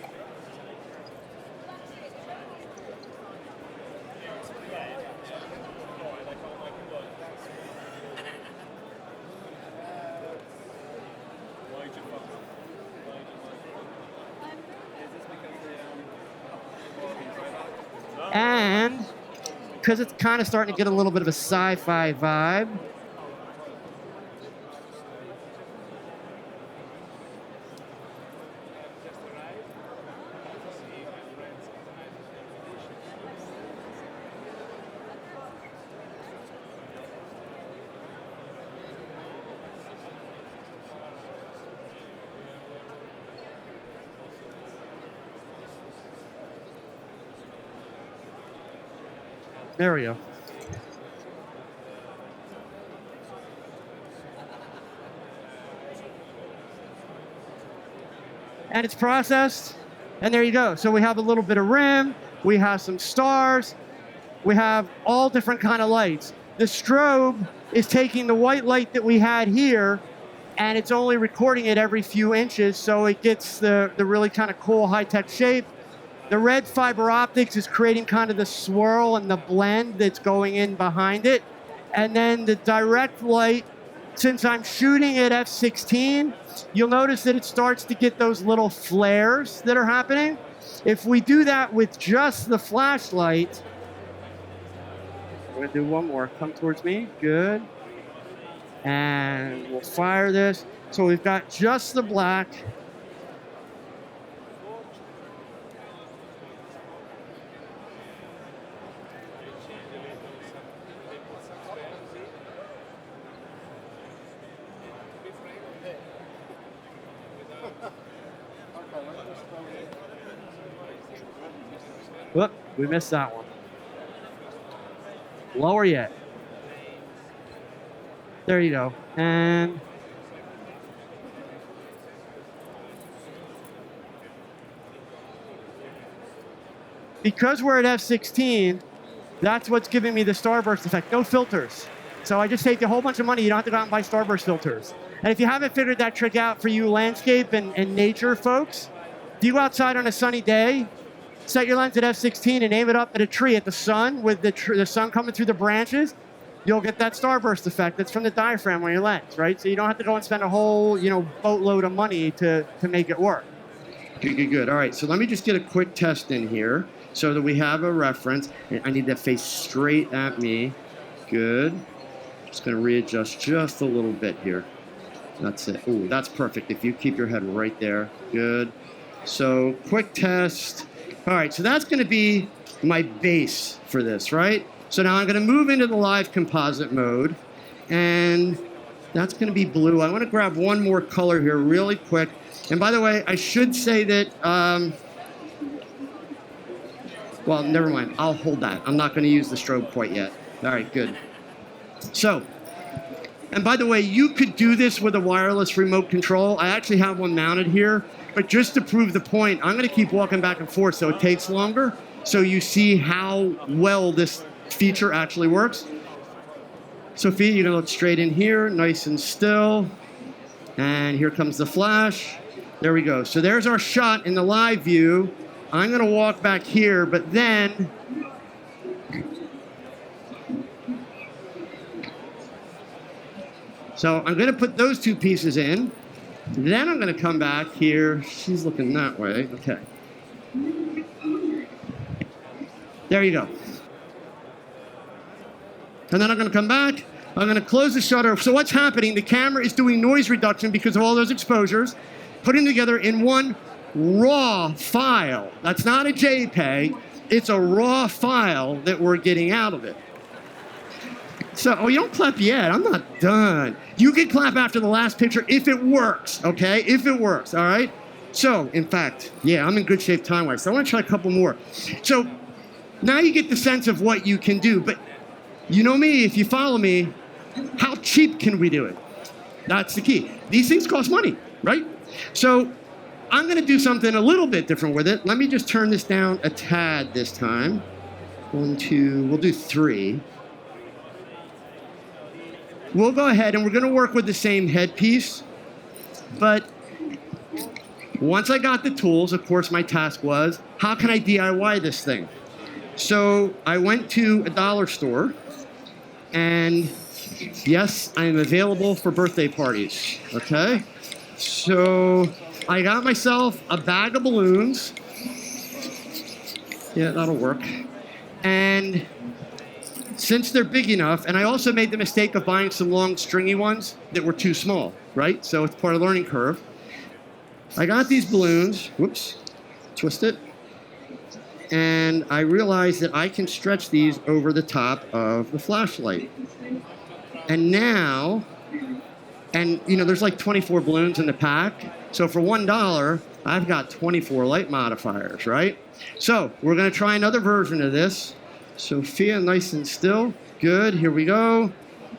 And because it's kind of starting to get a little bit of a sci-fi vibe, there we go. And it's processed, and there you go. So we have a little bit of rim, we have some stars, we have all different kind of lights. The strobe is taking the white light that we had here, and it's only recording it every few inches, so it gets the really kind of cool high-tech shape. The red fiber optics is creating kind of the swirl and the blend that's going in behind it. And then the direct light, since I'm shooting at f/16, you'll notice that it starts to get those little flares that are happening. If we do that with just the flashlight, we're gonna do one more. Come towards me, good. And we'll fire this. So we've got just the black. Whoop, we missed that one. Lower yet. There you go. And because we're at f16, that's what's giving me the starburst effect. No filters. So I just saved you a whole bunch of money. You don't have to go out and buy starburst filters. And if you haven't figured that trick out for you landscape and nature folks, if you go outside on a sunny day, set your lens at f16 and aim it up at a tree at the sun with the sun coming through the branches, you'll get that starburst effect that's from the diaphragm on your lens, right? So you don't have to go and spend a whole, boatload of money to make it work. Good. All right, so let me just get a quick test in here so that we have a reference. And I need that face straight at me. Good. Just gonna readjust just a little bit here. That's it. Ooh, that's perfect. If you keep your head right there. Good. So quick test. All right, so that's gonna be my base for this, right? So now I'm gonna move into the live composite mode, and that's gonna be blue. I wanna grab one more color here really quick. And by the way, I should say that, well, never mind, I'll hold that. I'm not gonna use the strobe quite yet. All right, good. So, and by the way, you could do this with a wireless remote control. I actually have one mounted here, but just to prove the point, I'm gonna keep walking back and forth so it takes longer, so you see how well this feature actually works. Sophia, you're gonna look straight in here, nice and still. And here comes the flash. There we go. So there's our shot in the live view. I'm gonna walk back here, but then, so I'm gonna put those two pieces in. Then I'm gonna come back here. She's looking that way, okay. There you go. And then I'm gonna come back, I'm gonna close the shutter. So what's happening, the camera is doing noise reduction because of all those exposures, putting together in one raw file. That's not a JPEG, it's a raw file that we're getting out of it. So, oh, you don't clap yet, I'm not done. You can clap after the last picture if it works, okay? If it works, all right? So, in fact, yeah, I'm in good shape time-wise, so I wanna try a couple more. So, now you get the sense of what you can do, but you know me, if you follow me, how cheap can we do it? That's the key. These things cost money, right? So I'm gonna do something a little bit different with it. Let me just turn this down a tad this time. 1, 2, we'll do 3. We'll go ahead and we're gonna work with the same headpiece, but once I got the tools, of course my task was, how can I DIY this thing? So I went to a dollar store, and yes, I am available for birthday parties, okay? So I got myself a bag of balloons. Yeah, that'll work. And since they're big enough, and I also made the mistake of buying some long stringy ones that were too small, right? So it's part of the learning curve. I got these balloons, whoops, twist it. And I realized that I can stretch these over the top of the flashlight. And now, and there's like 24 balloons in the pack. So for $1, I've got 24 light modifiers, right? So we're gonna try another version of this. Sophia, nice and still. Good, here we go.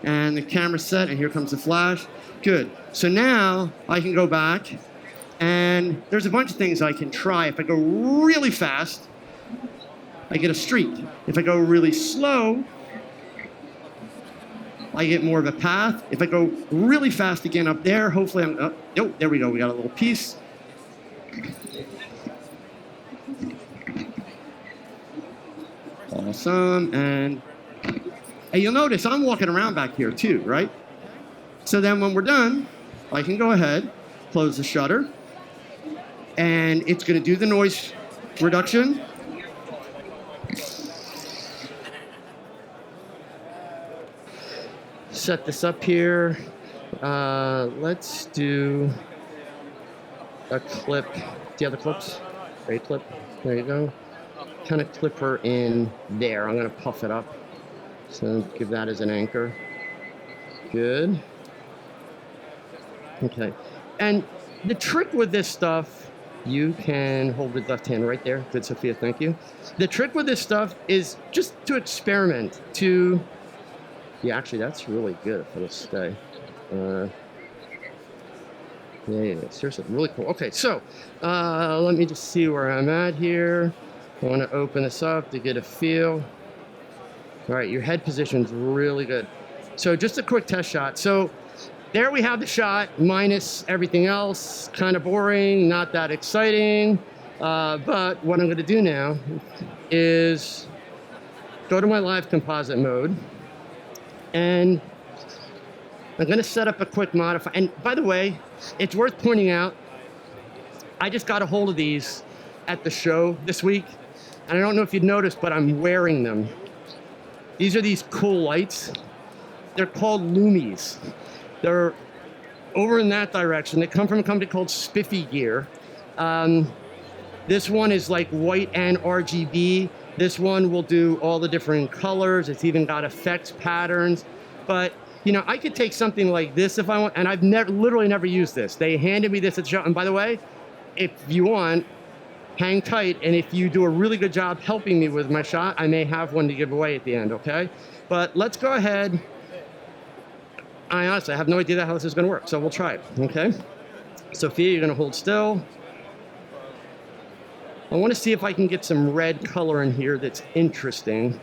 And the camera's set, and here comes the flash. Good, so now I can go back, and there's a bunch of things I can try. If I go really fast, I get a streak. If I go really slow, I get more of a path. If I go really fast again up there, hopefully I'm, oh, there we go, we got a little piece. Awesome, and you'll notice I'm walking around back here too, right? So then when we're done, I can go ahead, close the shutter, and it's gonna do the noise reduction. Set this up here. Let's do a clip. Do you have the clips? Great clip. There you go. Kind of clip her in there. I'm gonna puff it up. So give that as an anchor. Good. Okay. And the trick with this stuff, you can hold the left hand right there. Good, Sophia, thank you. The trick with this stuff is just to experiment, to Yeah, actually, that's really good for this stay. Yeah, seriously, really cool. Okay, so let me just see where I'm at here. I want to open this up to get a feel. All right, your head position's really good. So just a quick test shot. So there we have the shot minus everything else. Kind of boring, not that exciting. But what I'm going to do now is go to my live composite mode, and I'm going to set up a quick modify. And by the way, it's worth pointing out, I just got a hold of these at the show this week. And I don't know if you'd noticed, but I'm wearing them. These are these cool lights. They're called LUMEEs. They're over in that direction. They come from a company called Spiffy Gear. This one is like white and RGB. This one will do all the different colors. It's even got effects patterns. But you know, I could take something like this if I want, and I've literally never used this. They handed me this at the show. And by the way, if you want, hang tight, and if you do a really good job helping me with my shot, I may have one to give away at the end, okay? But let's go ahead. I honestly have no idea how this is gonna work, so we'll try it, okay? Sophia, you're gonna hold still. I wanna see if I can get some red color in here that's interesting.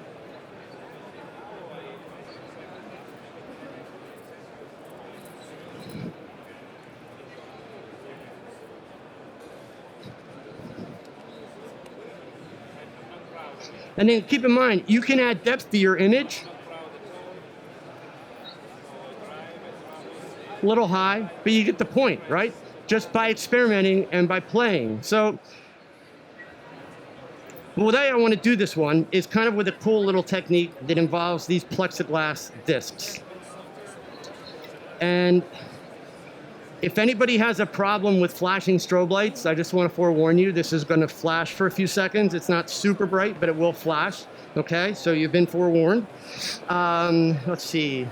And then keep in mind, you can add depth to your image. A little high, but you get the point, right? Just by experimenting and by playing. So, the way I want to do this one is kind of with a cool little technique that involves these plexiglass discs. And if anybody has a problem with flashing strobe lights, I just want to forewarn you, this is going to flash for a few seconds. It's not super bright, but it will flash. Okay, so you've been forewarned. Let's see.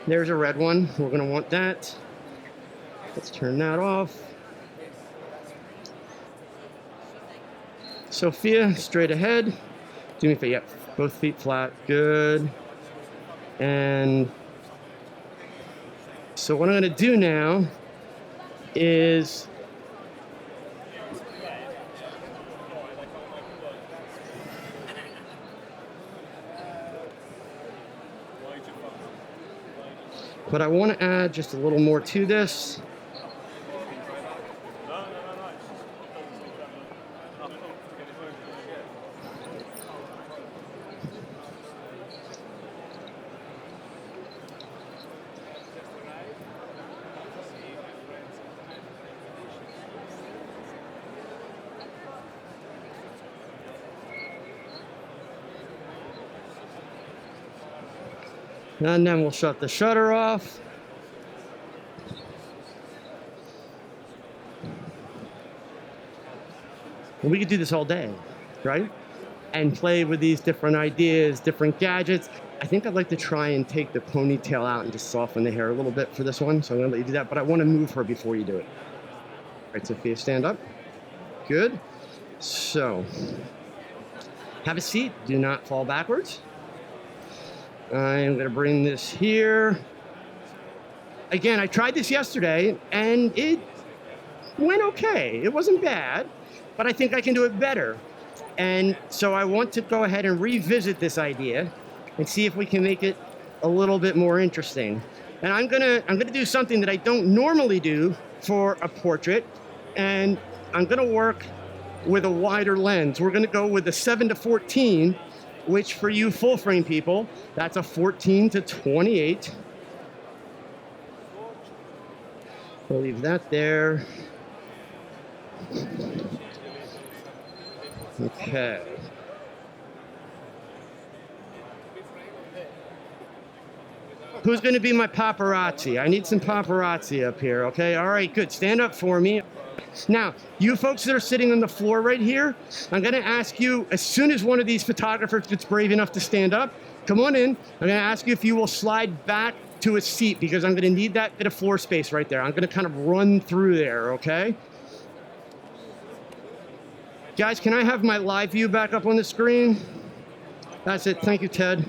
There's a red one. We're going to want that. Let's turn that off. Sophia, straight ahead. Do me a favor. Yep, both feet flat. Good. And so what I'm going to do now is but I want to add just a little more to this. And then we'll shut the shutter off. And we could do this all day, right? And play with these different ideas, different gadgets. I think I'd like to try and take the ponytail out and just soften the hair a little bit for this one. So I'm gonna let you do that, but I wanna move her before you do it. All right, Sophia, stand up. Good. So, have a seat, do not fall backwards. I'm gonna bring this here. Again, I tried this yesterday and it went okay. It wasn't bad, but I think I can do it better. And so I want to go ahead and revisit this idea and see if we can make it a little bit more interesting. And I'm gonna do something that I don't normally do for a portrait, and I'm gonna work with a wider lens. We're gonna go with a 7-14, which for you full frame people, that's a 14-28. We'll leave that there. Okay. Who's gonna be my paparazzi? I need some paparazzi up here, okay? All right, good, stand up for me. Now, you folks that are sitting on the floor right here, I'm gonna ask you, as soon as one of these photographers gets brave enough to stand up, come on in. I'm gonna ask you if you will slide back to a seat because I'm gonna need that bit of floor space right there. I'm gonna kind of run through there, okay? Guys, can I have my live view back up on the screen? That's it, thank you, Ted.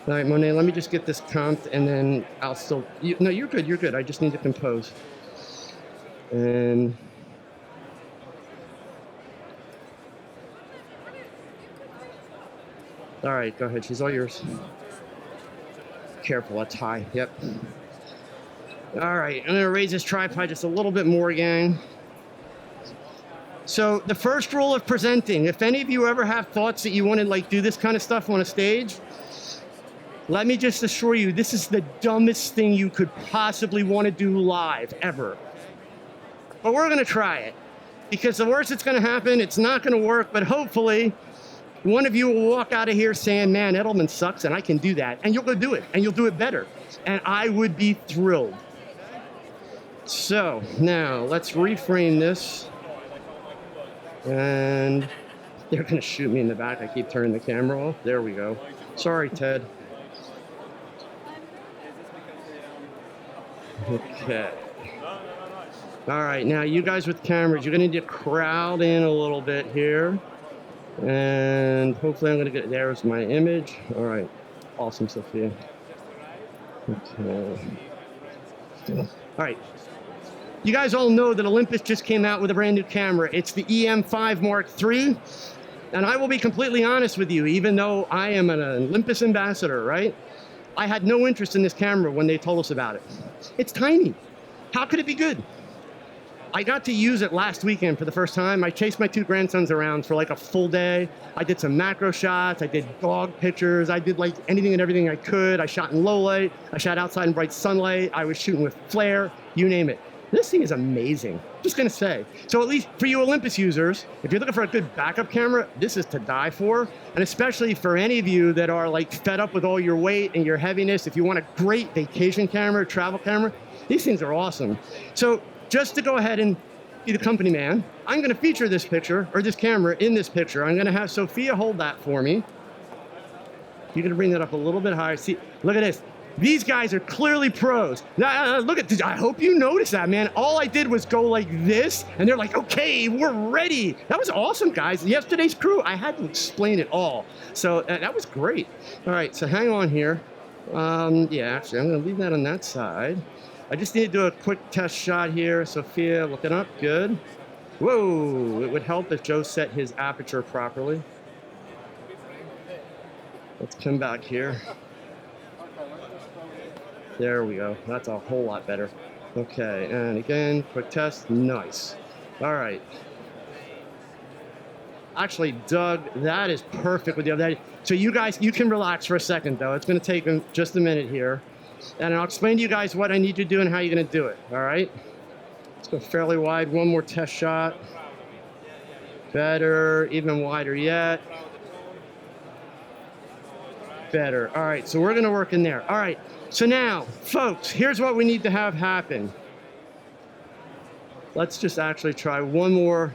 All right, Monet, let me just get this comped and then I'll still, no, you're good, you're good. I just need to compose. And all right, go ahead, she's all yours. Careful, that's high, yep. All right, I'm gonna raise this tripod just a little bit more, gang. So the first rule of presenting, if any of you ever have thoughts that you want to like do this kind of stuff on a stage, let me just assure you, this is the dumbest thing you could possibly want to do live, ever. But we're gonna try it. Because the worst that's gonna happen, it's not gonna work, but hopefully, one of you will walk out of here saying, man, Edelman sucks and I can do that. And you'll go do it, and you'll do it better. And I would be thrilled. So now let's reframe this. And they're gonna shoot me in the back. I keep turning the camera off. There we go. Sorry, Ted. Okay. All right, now you guys with cameras, you're gonna need to crowd in a little bit here. And hopefully I'm gonna get, there's my image. All right, awesome, Sophia. Okay. All right. You guys all know that Olympus just came out with a brand new camera. It's the EM5 Mark III. And I will be completely honest with you, even though I am an Olympus ambassador, right? I had no interest in this camera when they told us about it. It's tiny. How could it be good? I got to use it last weekend for the first time. I chased my 2 grandsons around for like a full day. I did some macro shots. I did dog pictures. I did like anything and everything I could. I shot in low light. I shot outside in bright sunlight. I was shooting with flare, you name it. This thing is amazing, just gonna say. So at least for you Olympus users, if you're looking for a good backup camera, this is to die for. And especially for any of you that are like fed up with all your weight and your heaviness, if you want a great vacation camera, travel camera, these things are awesome. So just to go ahead and be the company man, I'm gonna feature this picture, or this camera in this picture. I'm gonna have Sophia hold that for me. You're gonna bring that up a little bit higher. See, look at this. These guys are clearly pros. Now, look at this. I hope you noticed that, man. All I did was go like this, and they're like, okay, we're ready. That was awesome, guys. Yesterday's crew, I had to explain it all. So that was great. All right, so hang on here. Yeah, actually, I'm gonna leave that on that side. I just need to do a quick test shot here. Sophia, looking up, good. Whoa, it would help if Joe set his aperture properly. Let's come back here. There we go. That's a whole lot better. Okay, and again, quick test. Nice. All right. Actually, Doug, that is perfect with the other. So you guys, you can relax for a second, though. It's going to take just a minute here. And I'll explain to you guys what I need to do and how you're going to do it. All right? Let's go fairly wide. One more test shot. Better. Even wider yet. Better. All right, so we're going to work in there. All right. So now, folks, here's what we need to have happen. Let's just actually try one more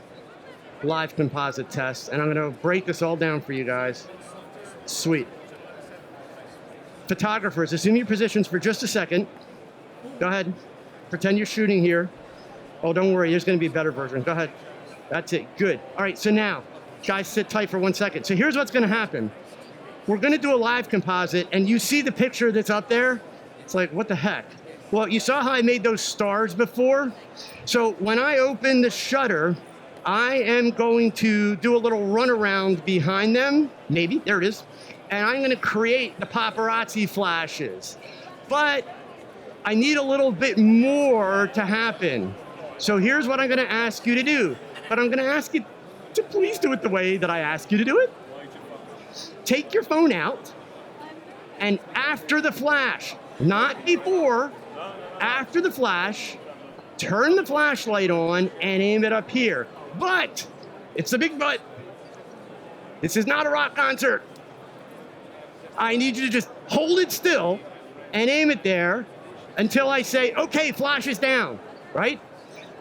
live composite test, and I'm gonna break this all down for you guys. Sweet. Photographers, assume your positions for just a second. Go ahead, pretend you're shooting here. Oh, don't worry, there's gonna be a better version. Go ahead, that's it, good. All right, so now, guys, sit tight for 1 second. So here's what's gonna happen. We're gonna do a live composite, and you see the picture that's up there? It's like, what the heck? Well, you saw how I made those stars before? So when I open the shutter, I am going to do a little runaround behind them, maybe, there it is, and I'm gonna create the paparazzi flashes. But I need a little bit more to happen. So here's what I'm gonna ask you to do. But I'm gonna ask you to please do it the way that I ask you to do it. Take your phone out, and after the flash, not before, after the flash, turn the flashlight on and aim it up here. But, it's a big but, this is not a rock concert. I need you to just hold it still and aim it there until I say, okay, flash is down, right?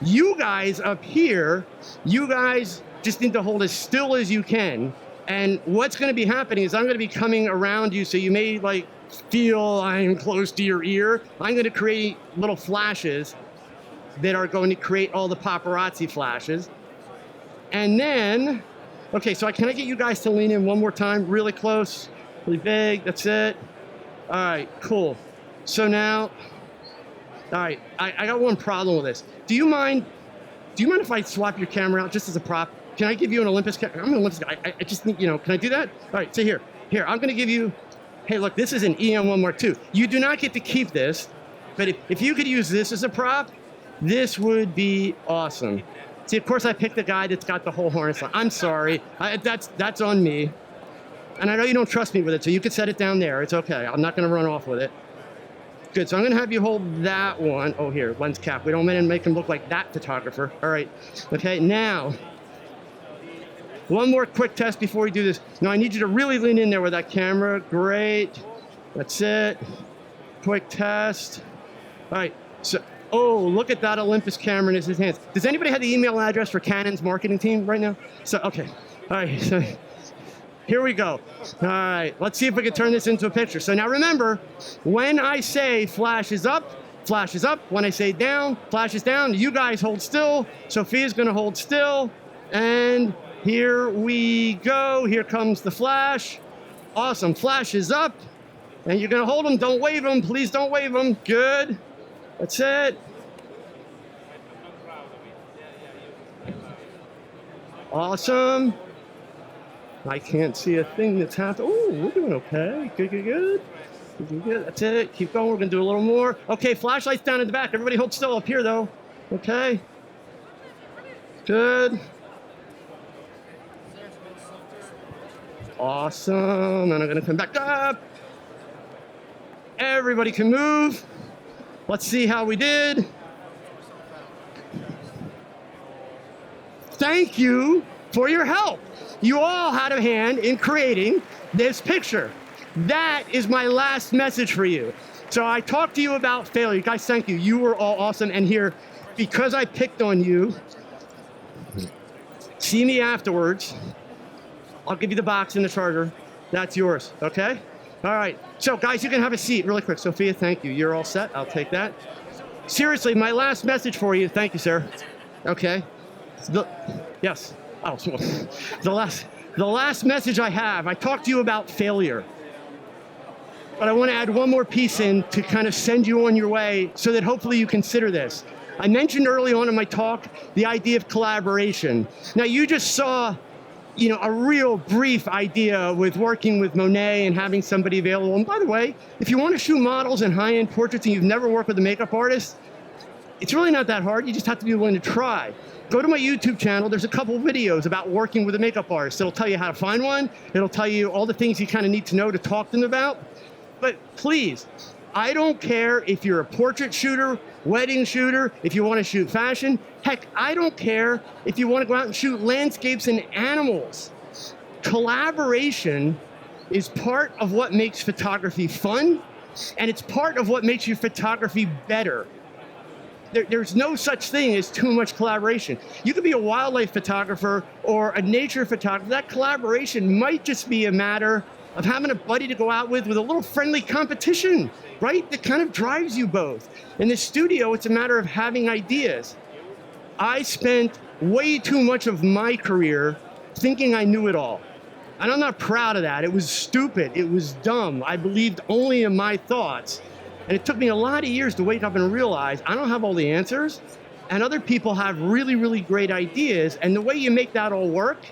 You guys up here, you guys just need to hold as still as you can. And what's gonna be happening is I'm gonna be coming around you, so you may like feel I'm close to your ear. I'm gonna create little flashes that are going to create all the paparazzi flashes. And then, okay, so can I get you guys to lean in one more time, really close, really big, that's it. All right, cool. So now, all right, I got one problem with this. Do you mind if I swap your camera out just as a prop? Can I give you an Olympus camera? I'm an Olympus guy. I just need, can I do that? All right, so here, I'm gonna give you, hey, look, this is an EM1X. You do not get to keep this, but if you could use this as a prop, this would be awesome. See, of course I picked the guy that's got the whole harness on. I'm sorry, that's on me. And I know you don't trust me with it, so you could set it down there. It's okay, I'm not gonna run off with it. Good, so I'm gonna have you hold that one. Oh, here, lens cap. We don't want to make him look like that photographer. All right, okay, now, one more quick test before we do this. Now I need you to really lean in there with that camera. Great, that's it. Quick test. All right, so, oh, look at that Olympus camera in his hands. Does anybody have the email address for Canon's marketing team right now? So, okay, all right, so here we go. All right, let's see if we can turn this into a picture. So now remember, when I say flash is up, flash is up. When I say down, flash is down. You guys hold still. Sophia's gonna hold still. And here we go. Here comes the flash. Awesome, flash is up. And you're gonna hold them, don't wave them. Please don't wave them, good. That's it. Awesome. I can't see a thing that's happening. Oh, we're doing okay. Good. That's it. Keep going. We're going to do a little more. Okay, flashlight's down in the back. Everybody hold still up here, though. Okay. Good. Awesome. And I'm going to come back up. Everybody can move. Let's see how we did. Thank you for your help. You all had a hand in creating this picture. That is my last message for you. So I talked to you about failure. Guys, thank you. You were all awesome. And here, because I picked on you, see me afterwards. I'll give you the box and the charger. That's yours, okay? All right. So guys, you can have a seat really quick. Sophia, thank you. You're all set. I'll take that. Seriously, my last message for you. Thank you, sir. Okay. Yes. Oh, the last message I have, I talked to you about failure. But I want to add one more piece in to kind of send you on your way so that hopefully you consider this. I mentioned early on in my talk the idea of collaboration. Now you just saw, a real brief idea with working with Monet and having somebody available. And by the way, if you want to shoot models and high-end portraits and you've never worked with a makeup artist, it's really not that hard. You just have to be willing to try. Go to my YouTube channel. There's a couple videos about working with a makeup artist. It'll tell you how to find one. It'll tell you all the things you kind of need to know to talk to them about. But please, I don't care if you're a portrait shooter, wedding shooter, if you want to shoot fashion. Heck, I don't care if you want to go out and shoot landscapes and animals. Collaboration is part of what makes photography fun, and it's part of what makes your photography better. There's no such thing as too much collaboration. You could be a wildlife photographer or a nature photographer. That collaboration might just be a matter of having a buddy to go out with a little friendly competition, right? That kind of drives you both. In the studio, it's a matter of having ideas. I spent way too much of my career thinking I knew it all. And I'm not proud of that. It was stupid. It was dumb. I believed only in my thoughts. And it took me a lot of years to wake up and realize I don't have all the answers, and other people have really, really great ideas. And the way you make that all work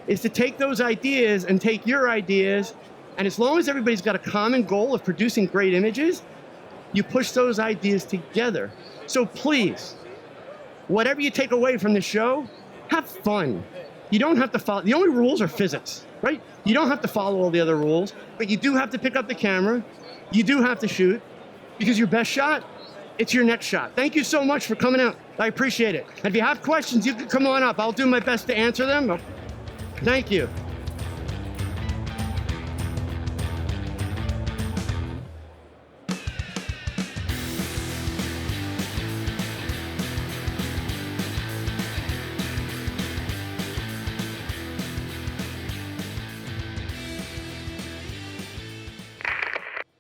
is to take those ideas and take your ideas, and as long as everybody's got a common goal of producing great images, you push those ideas together. So please, whatever you take away from the show, have fun. You don't have to follow, the only rules are physics, right? You don't have to follow all the other rules, but you do have to pick up the camera. You do have to shoot. Because your best shot, it's your next shot. Thank you so much for coming out. I appreciate it. And if you have questions, you can come on up. I'll do my best to answer them. Thank you.